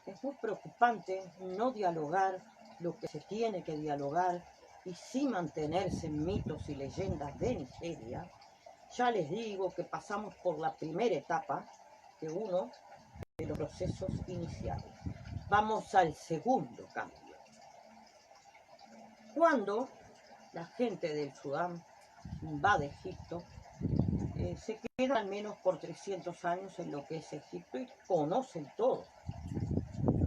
Speaker 1: es muy preocupante no dialogar lo que se tiene que dialogar y sí mantenerse en mitos y leyendas de Nigeria, ya les digo que pasamos por la primera etapa de uno de los procesos iniciales. Vamos al segundo cambio. Cuando la gente del Sudán invade Egipto, se quedan al menos por 300 años en lo que es Egipto y conocen todo.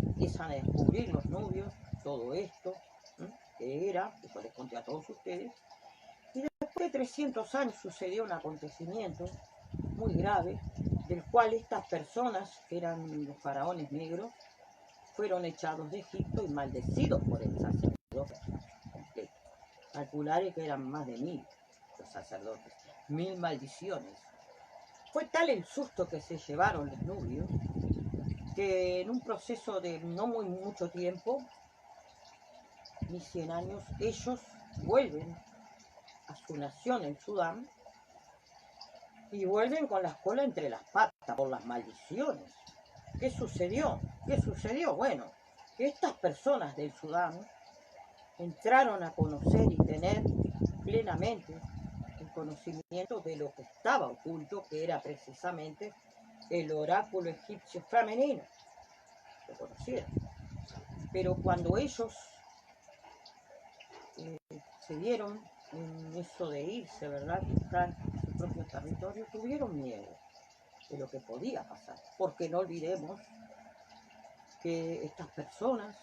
Speaker 1: Empiezan a descubrir los nubios, todo esto, que era, eso les conté a todos ustedes. Y después de 300 años sucedió un acontecimiento muy grave, del cual estas personas, que eran los faraones negros, fueron echados de Egipto y maldecidos por el sacerdote completo. Calcularé que eran más de 1000 los sacerdotes, 1000 maldiciones. Fue tal el susto que se llevaron los nubios, que en un proceso de no muy mucho tiempo, ni 100 años, ellos vuelven a su nación en Sudán y vuelven con la cola entre las patas. por las maldiciones. ¿Qué sucedió? ¿Qué sucedió? Bueno, que estas personas del Sudán entraron a conocer y tener plenamente el conocimiento de lo que estaba oculto, que era precisamente el oráculo egipcio femenino. Lo conocieron. Pero cuando ellos se vieron en eso de irse, ¿verdad?, buscar su propio territorio, tuvieron miedo de lo que podía pasar, porque no olvidemos que estas personas,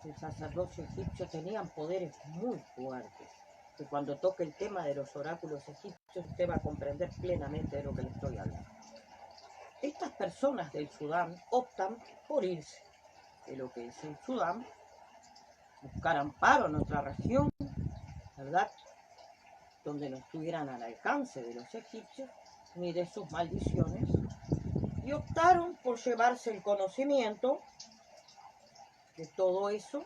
Speaker 1: el sacerdocio egipcio, tenían poderes muy fuertes, que cuando toque el tema de los oráculos egipcios usted va a comprender plenamente de lo que le estoy hablando. Estas personas del Sudán optan por irse de lo que es el Sudán, buscar amparo en otra región, ¿verdad?, donde no estuvieran al alcance de los egipcios ni de sus maldiciones, y optaron por llevarse el conocimiento de todo eso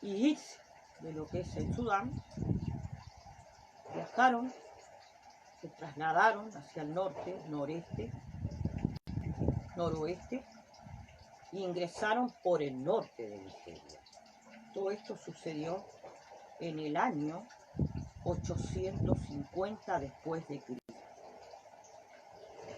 Speaker 1: y irse de lo que es el Sudán. Viajaron, se trasladaron hacia el norte, noreste, noroeste, e ingresaron por el norte de Nigeria. Todo esto sucedió en el año 850 después de Cristo.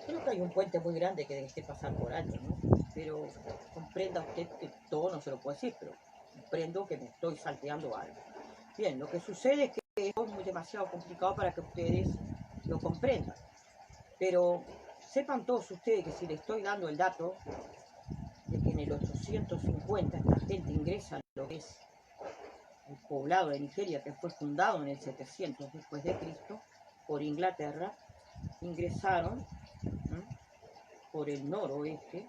Speaker 1: Creo que hay un puente muy grande que dejé pasar por alto, ¿no? Pero comprenda usted que todo no se lo puedo decir, pero comprendo que me estoy salteando algo. Bien, lo que sucede es que es muy demasiado complicado para que ustedes lo comprendan. Pero sepan todos ustedes que si les estoy dando el dato de que en el 850 esta gente ingresa a lo que es el poblado de Nigeria, que fue fundado en el 700 después de Cristo por Inglaterra, ingresaron por el noroeste,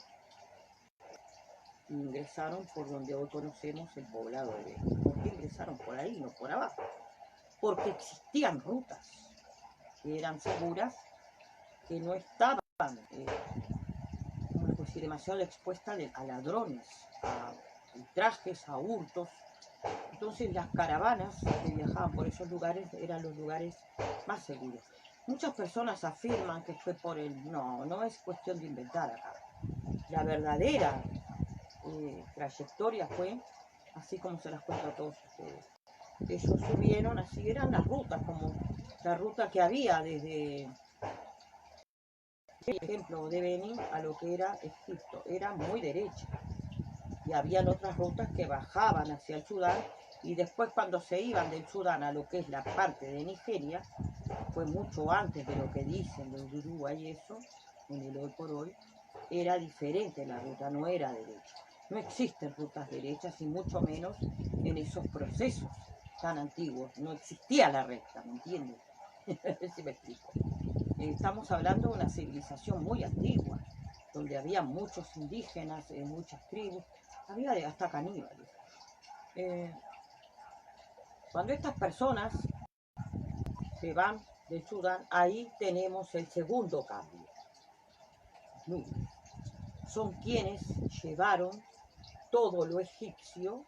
Speaker 1: ingresaron por donde hoy conocemos el poblado de Benin. ¿Por qué ingresaron por ahí, no por abajo? Porque existían rutas que eran seguras, que no estaban demasiado expuestas a ladrones, a ultrajes, a hurtos. Entonces las caravanas que viajaban por esos lugares eran los lugares más seguros. Muchas personas afirman que fue por el... No es cuestión de inventar acá. La verdadera trayectoria fue así como se las cuento a todos ustedes. Ellos subieron, así eran las rutas, como la ruta que había desde, por ejemplo, de Benín a lo que era Egipto, era muy derecha. Y habían otras rutas que bajaban hacia el Sudán, y después cuando se iban del Sudán a lo que es la parte de Nigeria, fue mucho antes de lo que dicen de Uruguay y eso, en el hoy por hoy, era diferente la ruta, no era derecha. No existen rutas derechas y mucho menos en esos procesos tan antiguos. No existía la recta, ¿me entiendes? A ver si me explico. Estamos hablando de una civilización muy antigua, donde había muchos indígenas, muchas tribus, había hasta caníbales. Cuando estas personas se van del Sudán, ahí tenemos el segundo cambio. Son quienes llevaron todo lo egipcio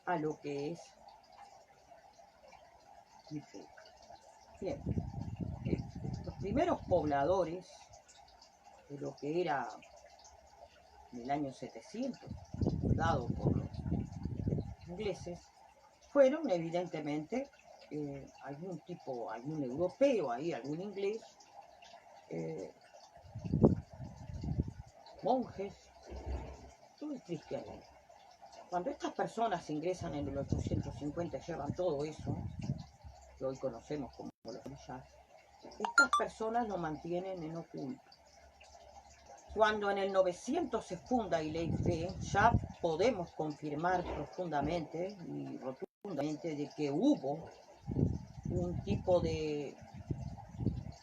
Speaker 1: a lo que es Nigeria. Bien, los primeros pobladores de lo que era en el año 700, dado por los ingleses, fueron evidentemente algún europeo, algún inglés, monjes, todo el cristianismo. Cuando estas personas ingresan en el 850 y llevan todo eso, que hoy conocemos como los orillas, estas personas lo mantienen en oculto. Cuando en el 900 se funda ILEIFE, ya podemos confirmar profundamente y rotundamente de que hubo un tipo de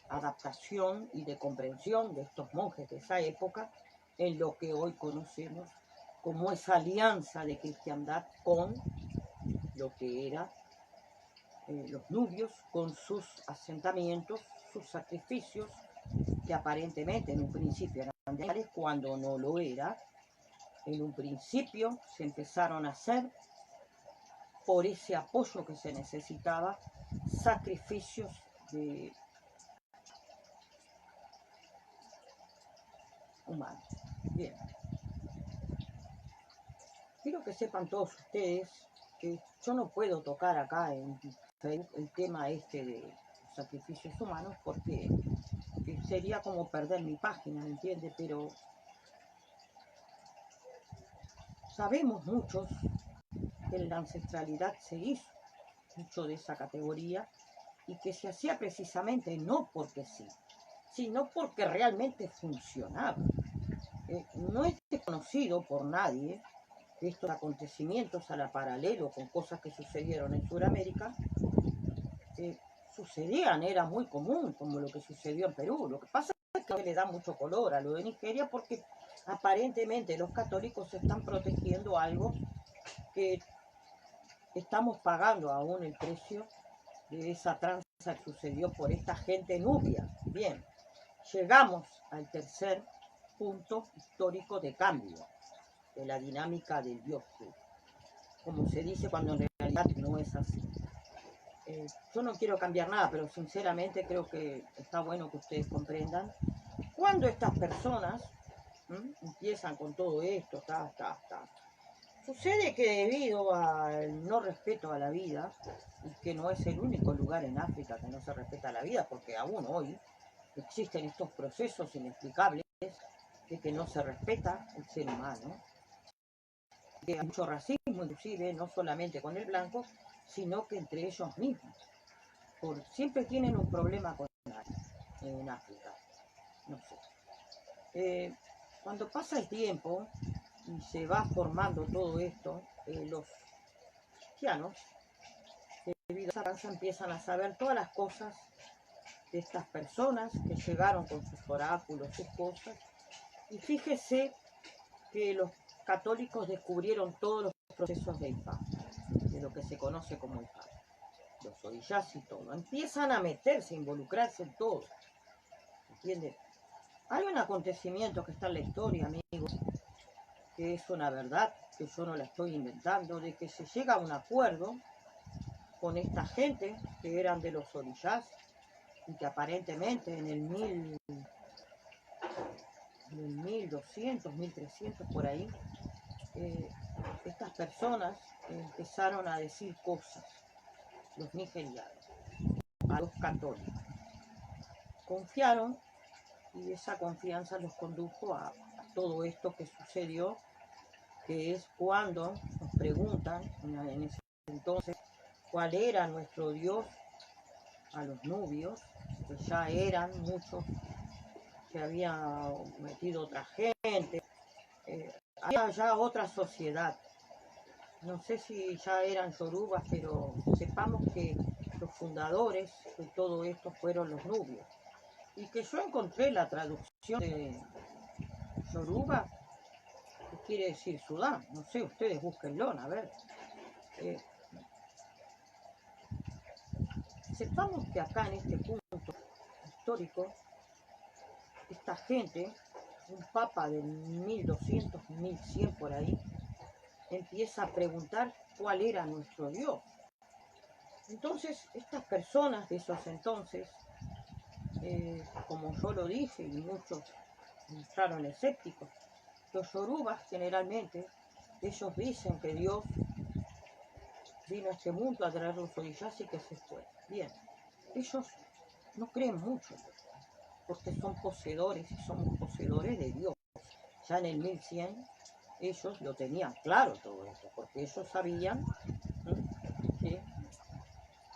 Speaker 1: adaptación y de comprensión de estos monjes de esa época en lo que hoy conocemos como esa alianza de cristiandad con lo que era los nubios, con sus asentamientos, sus sacrificios, que aparentemente en un principio eran reales, cuando no lo era. En un principio se empezaron a hacer, por ese apoyo que se necesitaba, sacrificios de humanos. Bien. Quiero que sepan todos ustedes que yo no puedo tocar acá en Facebook el tema este de los sacrificios humanos porque sería como perder mi página, ¿me entiende? Pero sabemos muchos que en la ancestralidad se hizo mucho de esa categoría y que se hacía precisamente no porque sí, sino porque realmente funcionaba. No es desconocido por nadie que estos acontecimientos a la paralelo con cosas que sucedieron en Sudamérica sucedían, era muy común, como lo que sucedió en Perú. Lo que pasa es que le da mucho color a lo de Nigeria porque aparentemente los católicos están protegiendo algo que estamos pagando aún el precio de esa tranza que sucedió por esta gente nubia. Bien, llegamos al tercer punto histórico de cambio de la dinámica del Dios, como se dice cuando en realidad no es así. Yo no quiero cambiar nada, pero sinceramente creo que está bueno que ustedes comprendan cuando estas personas empiezan con todo esto, sucede que debido al no respeto a la vida, y que no es el único lugar en África que no se respeta la vida, porque aún hoy existen estos procesos inexplicables de que no se respeta el ser humano, que hay mucho racismo inclusive, no solamente con el blanco, sino que entre ellos mismos. Siempre tienen un problema con nadie en África, no sé. Cuando pasa el tiempo y se va formando todo esto, los cristianos, debido a esa raza, empiezan a saber todas las cosas de estas personas que llegaron con sus oráculos, sus cosas, y fíjese que los católicos descubrieron todos los procesos de Ifá, de lo que se conoce como Ifá, los orishas y todo, empiezan a meterse, a involucrarse en todo, ¿entienden? Hay un acontecimiento que está en la historia, amigos, que es una verdad, que yo no la estoy inventando, de que se llega a un acuerdo con esta gente que eran de los orishas y que aparentemente en el 1200, 1300 por ahí, estas personas empezaron a decir cosas, los nigerianos, a los católicos. Confiaron y esa confianza los condujo a todo esto que sucedió, que es cuando nos preguntan en ese entonces cuál era nuestro Dios a los nubios, que ya eran muchos, que había metido otra gente, había ya otra sociedad. No sé si ya eran yorubas, pero sepamos que los fundadores de todo esto fueron los nubios. Y que yo encontré la traducción de yoruba, que quiere decir Sudán. No sé, ustedes búsquenlo, a ver. Sepamos que acá en este punto histórico, esta gente, un papa de 1200, 1100 por ahí, empieza a preguntar cuál era nuestro Dios. Entonces, estas personas de esos entonces, como yo lo dije, y muchos entraron escépticos, los yorubas generalmente, ellos dicen que Dios vino a este mundo a traer los orishas y que se fue. Bien, ellos no creen mucho, porque son poseedores y somos poseedores de Dios. Ya en el 1100 ellos lo tenían claro todo esto, porque ellos sabían que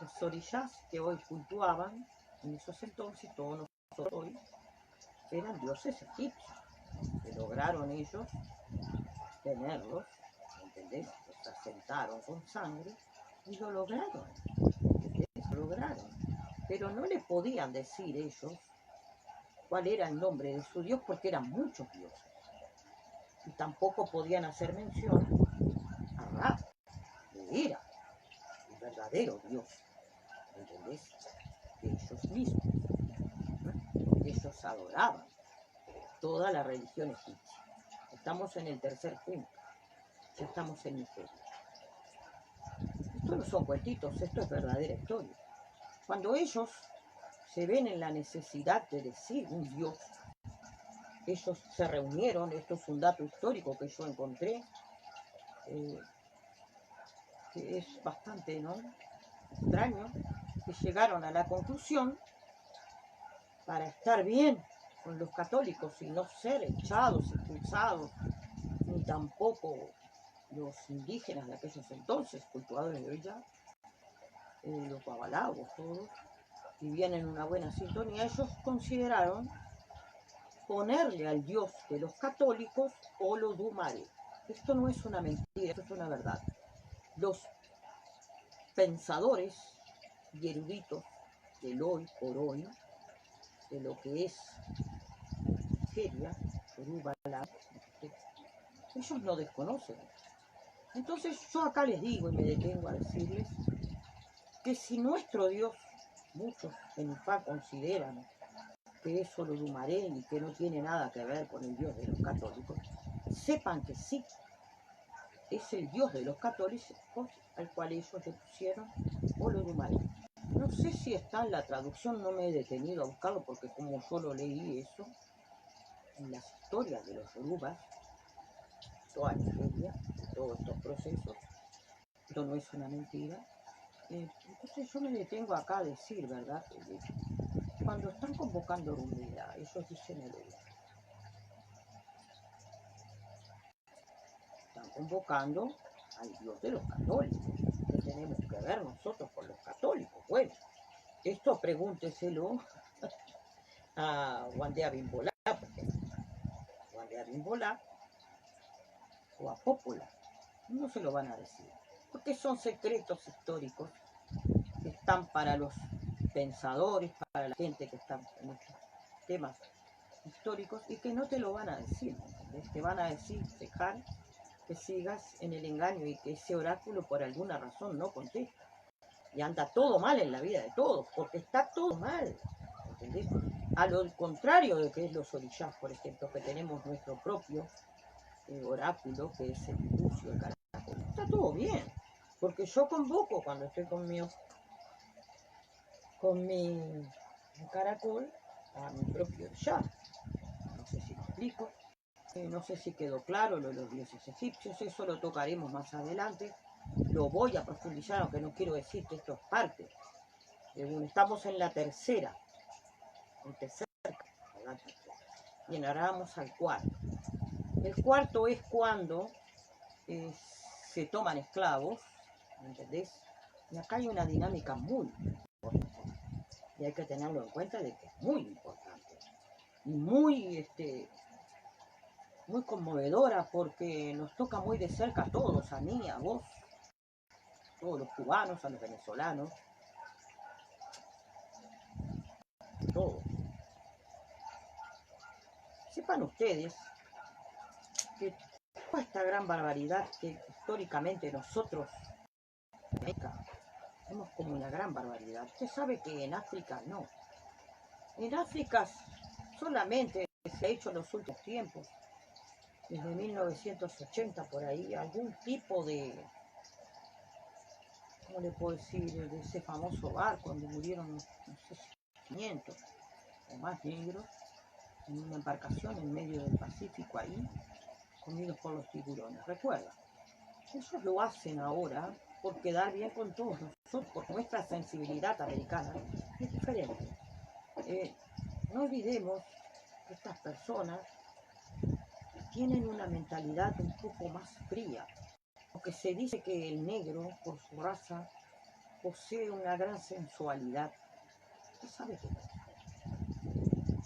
Speaker 1: los orishas que hoy cultuaban en esos entonces, todos nosotros hoy, eran dioses egipcios, que lograron ellos tenerlos, ¿entendés? Los asentaron con sangre y lo lograron, ¿entendés? Lo lograron. Pero no le podían decir ellos cuál era el nombre de su Dios porque eran muchos dioses. Y tampoco podían hacer mención a Ra, que era el verdadero Dios, ¿entendés? De ellos mismos. Ellos adoraban toda la religión egipcia. Estamos en el tercer punto. Ya estamos en Nigeria. Esto no son cuentitos, esto es verdadera historia. Cuando ellos se ven en la necesidad de decir un Dios, ellos se reunieron, esto es un dato histórico que yo encontré, que es bastante, ¿no?, extraño, que llegaron a la conclusión, para estar bien con los católicos y no ser echados, expulsados, ni tampoco los indígenas de aquellos entonces, cultuadores de hoy ya, los babalabos, todos, vivían en una buena sintonía. Ellos consideraron ponerle al dios de los católicos Olodumare. Esto no es una mentira, esto es una verdad. Los pensadores y eruditos del hoy por hoy, de lo que es Nigeria, Yoruba, ellos no desconocen. Entonces yo acá les digo y me detengo a decirles que si nuestro Dios, muchos en Ifá consideran que es Olodumare y que no tiene nada que ver con el Dios de los católicos, sepan que sí, es el Dios de los católicos al cual ellos le pusieron Olodumare. No sé si está en la traducción, no me he detenido a buscarlo porque como yo lo leí eso, en las historias de los yorubas, toda Nigeria, todos estos procesos, esto no es una mentira. Entonces yo me detengo acá a decir, ¿verdad? Cuando están convocando Rumila, ellos dicen el Olodumare. Están convocando al Dios de los católicos. ¿Qué tenemos que ver nosotros con los católicos? Bueno, esto pregúnteselo a Wande Abimbola, Wande Abimbola o a Pópola. No se lo van a decir, porque son secretos históricos que están para los pensadores, para la gente que está en estos temas históricos y que no te lo van a decir, ¿entendés? Te van a decir, dejar que sigas en el engaño y que ese oráculo por alguna razón no contesta. Y anda todo mal en la vida de todos, porque está todo mal, ¿entendés? A lo contrario de que es los orishás, por ejemplo, que tenemos nuestro propio oráculo, que es el bucio, el caracol. Está todo bien, porque yo convoco cuando estoy con mi caracol a mi propio orishá. No sé si me explico. No sé si quedó claro lo de los dioses egipcios, eso lo tocaremos más adelante. Lo voy a profundizar, aunque no quiero decir que esto es parte. Estamos en la tercera, ¿verdad? Y ahora vamos al cuarto. El cuarto es cuando se toman esclavos, ¿entendés? Y acá hay una dinámica muy importante. Y hay que tenerlo en cuenta de que es muy importante. Y muy muy conmovedora porque nos toca muy de cerca a todos, a mí, a vos, a todos los cubanos, a los venezolanos, a todos. Sepan ustedes que toda esta gran barbaridad que históricamente nosotros vemos como una gran barbaridad. Usted sabe que en África no. En África solamente se ha hecho en los últimos tiempos, desde 1980 por ahí, algún tipo de, ¿cómo le puedo decir?, de ese famoso barco donde murieron, no sé, 500 o más negros en una embarcación en medio del Pacífico ahí, comidos por los tiburones. Recuerda, ellos lo hacen ahora por quedar bien con todos nosotros, porque nuestra sensibilidad americana es diferente. No olvidemos que estas personas tienen una mentalidad un poco más fría, porque se dice que el negro, por su raza, posee una gran sensualidad. ¿Usted sabe qué?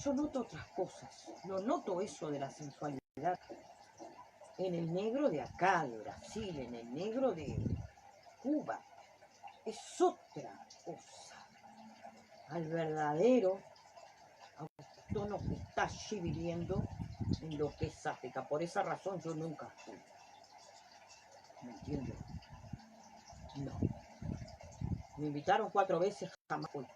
Speaker 1: Yo noto otras cosas, no noto eso de la sensualidad en el negro de acá, de Brasil, en el negro de Cuba. Es otra cosa. Al verdadero autóctono que está allí viviendo en lo que es África. Por esa razón yo nunca fui. ¿Me entiendes? No. Me invitaron 4 veces, jamás fui.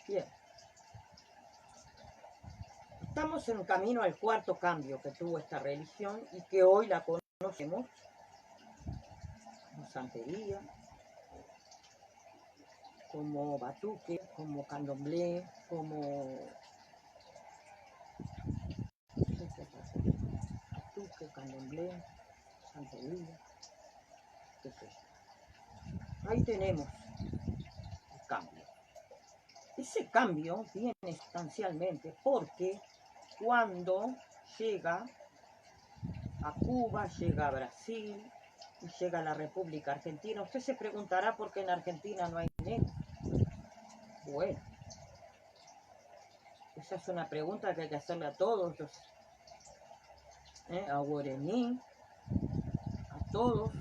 Speaker 1: Bien. Estamos en camino al cuarto cambio que tuvo esta religión y que hoy la conocemos como santería, como Batuque, como Candomblé, como Batuque, Candomblé, Santería, qué sé yo. Ahí tenemos el cambio. Ese cambio viene sustancialmente porque cuando llega a Cuba, llega a Brasil y llega a la República Argentina, usted se preguntará por qué en Argentina no hay negros. Bueno, esa es una pregunta que hay que hacerle a todos los, a Guaraní, a todos.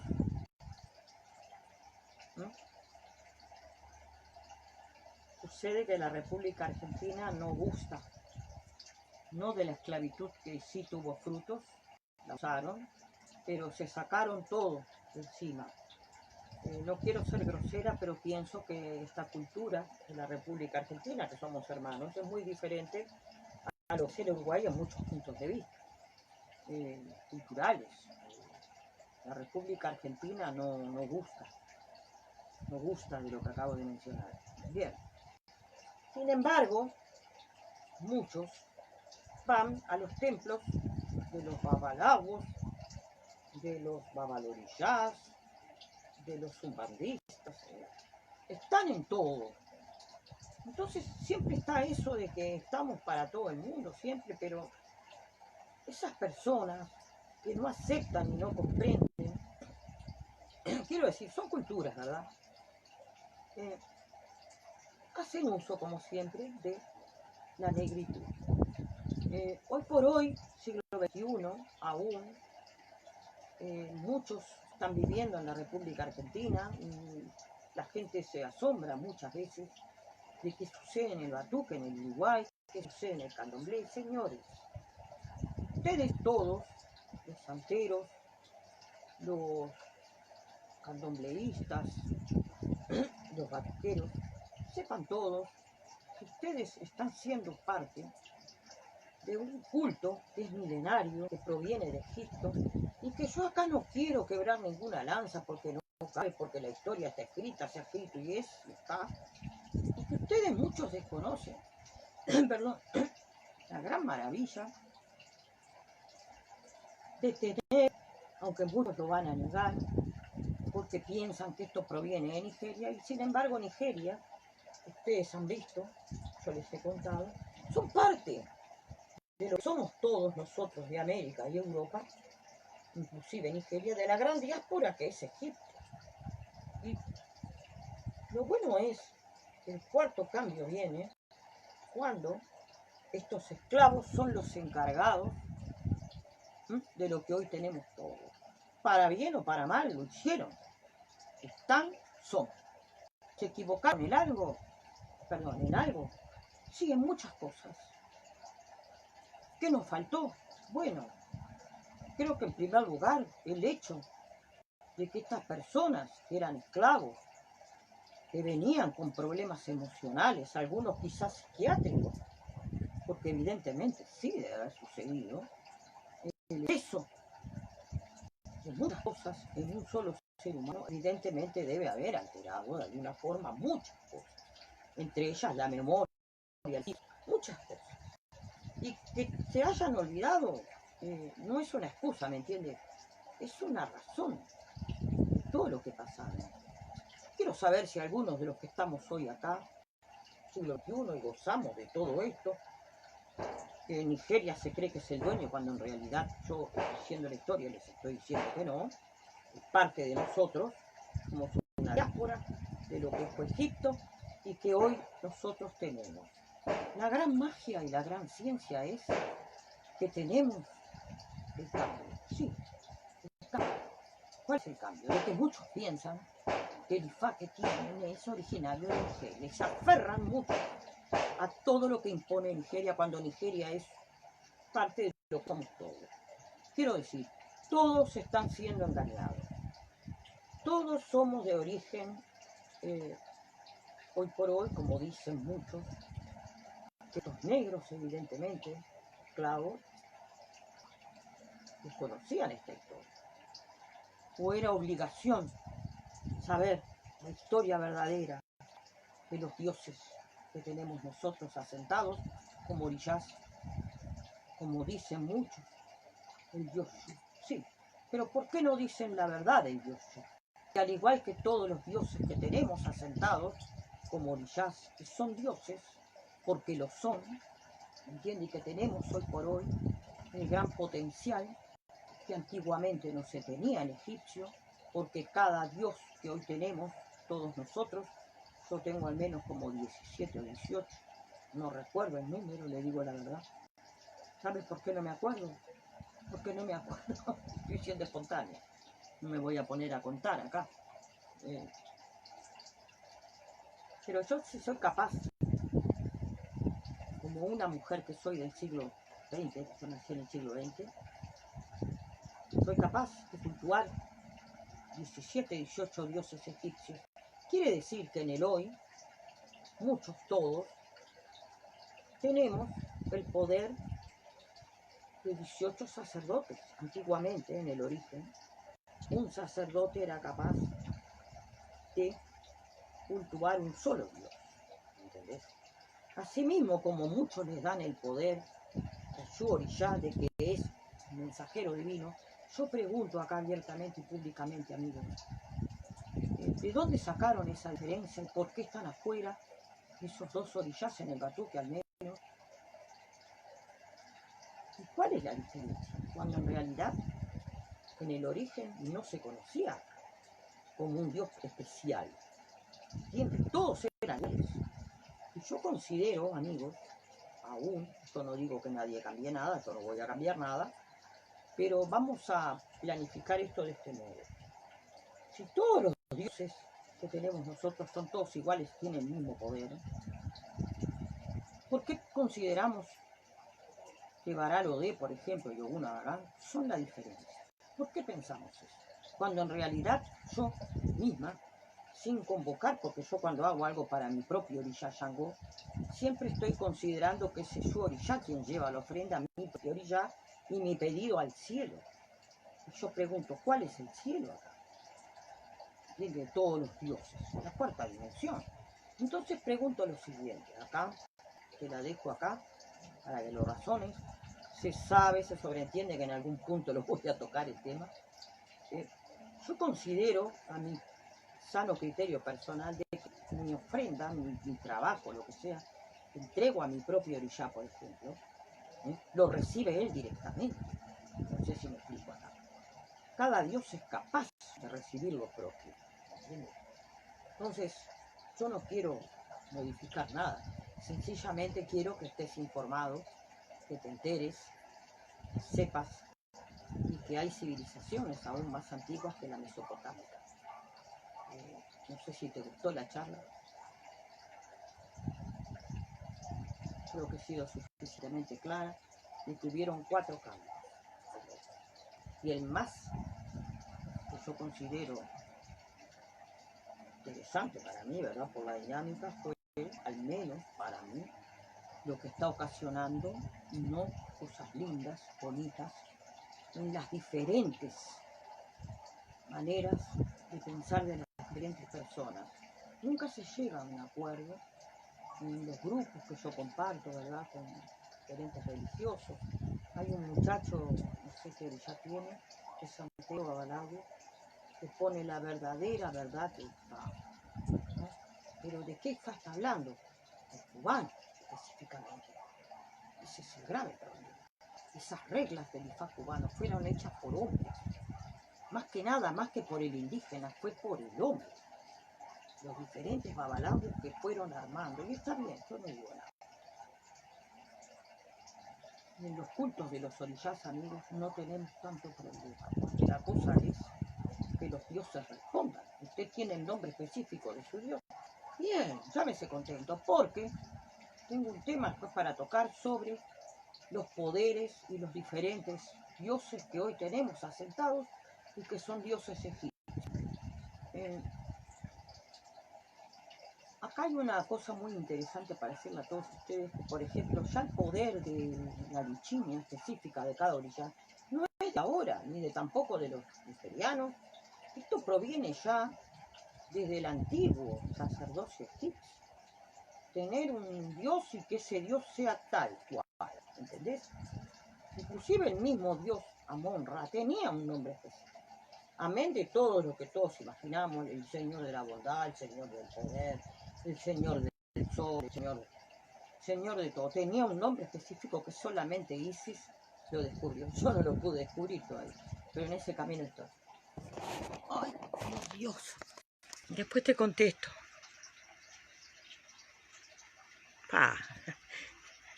Speaker 1: Sucede que la República Argentina no gusta, no de la esclavitud que sí tuvo frutos, la usaron, pero se sacaron todo de encima. No quiero ser grosera, pero pienso que esta cultura de la República Argentina, que somos hermanos, es muy diferente a lo que es el Uruguay en muchos puntos de vista culturales. La República Argentina no gusta de lo que acabo de mencionar. Bien. Sin embargo, muchos van a los templos de los babalawos, de los babalorillás, de los zumbandistas, están en todo. Entonces siempre está eso de que estamos para todo el mundo, siempre, pero esas personas que no aceptan y no comprenden, quiero decir, son culturas, ¿verdad? Hacen uso, como siempre, de la negritud. Hoy por hoy, siglo XXI, aún muchos están viviendo en la República Argentina y la gente se asombra muchas veces de qué sucede en el Batuque, en el Uruguay, qué sucede en el Candomblé. Señores, ustedes todos, los santeros, los candombleístas, los batuqueros, sepan todos que ustedes están siendo parte de un culto que es milenario, que proviene de Egipto, y que yo acá no quiero quebrar ninguna lanza porque no cabe, porque la historia está escrita, se ha escrito y está, y que ustedes muchos desconocen, perdón, la gran maravilla de tener, aunque muchos lo van a negar, porque piensan que esto proviene de Nigeria, y sin embargo Nigeria, ustedes han visto, yo les he contado, son parte de lo que somos todos nosotros de América y Europa, inclusive Nigeria, de la gran diáspora que es Egipto. Y lo bueno es que el cuarto cambio viene cuando estos esclavos son los encargados de lo que hoy tenemos todos. Para bien o para mal lo hicieron. Son. ¿Se equivocaron en algo? Perdón, en algo. Sí, en muchas cosas. ¿Qué nos faltó? Bueno, creo que en primer lugar el hecho de que estas personas que eran esclavos, que venían con problemas emocionales, algunos quizás psiquiátricos, porque evidentemente sí debe haber sucedido, el peso de muchas cosas en un solo ser humano evidentemente debe haber alterado de alguna forma muchas cosas, entre ellas la memoria, muchas cosas. Y que se hayan olvidado no es una excusa, ¿me entiendes? Es una razón de todo lo que pasaron. Quiero saber si algunos de los que estamos hoy acá, siglo XXI, y gozamos de todo esto, que Nigeria se cree que es el dueño, cuando en realidad yo, diciendo la historia, les estoy diciendo que no, es parte de nosotros, somos una diáspora de lo que fue Egipto y que hoy nosotros tenemos. La gran magia y la gran ciencia es que tenemos el cambio. Sí, el cambio. ¿Cuál es el cambio? De que muchos piensan que el Ifá que tienen es originario de Nigeria. Se aferran mucho a todo lo que impone Nigeria cuando Nigeria es parte de lo que somos todos. Quiero decir, todos están siendo engañados. Todos somos de origen, hoy por hoy, como dicen muchos, estos negros evidentemente, esclavos, desconocían esta historia. O era obligación saber la historia verdadera de los dioses que tenemos nosotros asentados como orishas, como dicen muchos, el dios Shu. Sí, pero ¿por qué no dicen la verdad del dios Shu? Y al igual que todos los dioses que tenemos asentados como orishas, que son dioses, porque lo son, ¿entiende? Y que tenemos hoy por hoy el gran potencial que antiguamente no se tenía en egipcio, porque cada dios que hoy tenemos, todos nosotros, yo tengo al menos como 17 o 18, no recuerdo el número, le digo la verdad. ¿Sabes por qué no me acuerdo? Porque no me acuerdo, estoy siendo espontánea, no me voy a poner a contar acá. Pero yo sí soy capaz, como una mujer que soy del siglo XX, yo nací en el siglo XX, soy capaz de puntuar 17, 18 dioses egipcios. Quiere decir que en el hoy, muchos, todos, tenemos el poder de 18 sacerdotes. Antiguamente, en el origen, un sacerdote era capaz de cultuar un solo dios. ¿Entendés? Asimismo, como muchos les dan el poder a Shu Orishá de que es mensajero divino, yo pregunto acá abiertamente y públicamente, amigos, ¿de dónde sacaron esa diferencia y por qué están afuera esos dos orishás en el batuque al menos? ¿Y cuál es la diferencia? Cuando en realidad en el origen no se conocía como un dios especial. ¿Entiendes? Todos eran dioses. Y yo considero, amigos, aún, yo no digo que nadie cambie nada, yo no voy a cambiar nada, pero vamos a planificar esto de este modo. Si todos los dioses que tenemos nosotros son todos iguales, tienen el mismo poder, ¿por qué consideramos que Baral Ode, por ejemplo, y Oguna Baral son la diferencia? ¿Por qué pensamos eso? Cuando en realidad yo misma, sin convocar, porque yo cuando hago algo para mi propio orishá Shango, siempre estoy considerando que es Shu Orishá quien lleva la ofrenda a mi propio orishá y mi pedido al cielo. Y yo pregunto, ¿cuál es el cielo acá? De todos los dioses, la cuarta dimensión. Entonces pregunto lo siguiente, acá, te la dejo acá, para que lo razones. Se sabe, se sobreentiende que en algún punto lo voy a tocar el tema. Yo considero, a mi sano criterio personal, de que mi ofrenda, mi trabajo, lo que sea, entrego a mi propio orishá, por ejemplo, lo recibe él directamente. No sé si me explico acá. Cada dios es capaz de recibir lo propio. ¿Entiendes? Entonces, yo no quiero modificar nada. Sencillamente quiero que estés informado, que te enteres, que sepas y que hay civilizaciones aún más antiguas que la mesopotámica. No sé si te gustó la charla. Creo que he sido suficientemente clara y tuvieron 4 cambios. Y el más que yo considero interesante para mí, ¿verdad? Por la dinámica, fue, al menos para mí, lo que está ocasionando, no cosas lindas, bonitas, en las diferentes maneras de pensar de las diferentes personas. Nunca se llega a un acuerdo en los grupos que yo comparto, ¿verdad? Con diferentes religiosos. Hay un muchacho, no sé qué ya tiene, que es Santiago Abalague, que pone la verdadera verdad del Ifá, ¿no? Pero ¿de qué Ifá está hablando? El cubano, específicamente. Ese es el grave problema. Esas reglas del Ifá cubano fueron hechas por hombres. Más que nada, más que por el indígena, fue por el hombre. Los diferentes babalambos que fueron armando. Y está bien, yo no digo nada. Y en los cultos de los orishás, amigos, no tenemos tanto problema, porque la cosa es que los dioses respondan. Usted tiene el nombre específico de su dios. Bien, llámese contento, porque tengo un tema después para tocar sobre los poderes y los diferentes dioses que hoy tenemos asentados y que son dioses egipcios. Acá hay una cosa muy interesante para decirle a todos ustedes, que por ejemplo ya el poder de la lichinia específica de cada orilla no es de ahora, ni de tampoco de los nigerianos. Esto proviene ya desde el antiguo sacerdocio egipcio. tener un Dios y que ese Dios sea tal cual, ¿entendés? Inclusive el mismo Dios Amon-Ra tenía un nombre especial. Amén de todo lo que todos imaginamos, el Señor de la bondad, el Señor del poder, el Señor del sol, el Señor de todo. Tenía un nombre específico que solamente Isis lo descubrió. Yo no lo pude descubrir todavía, pero en ese camino estoy. Ay, por Dios. Después te contesto.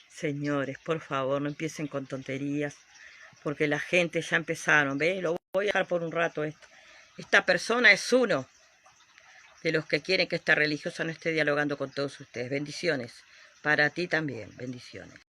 Speaker 1: Señores, por favor, no empiecen con tonterías, porque la gente ya empezaron, ¿ves? Lo voy a dejar por un rato esto. Esta persona es uno de los que quieren que esta religiosa no esté dialogando con todos ustedes. Bendiciones. Para ti también, bendiciones.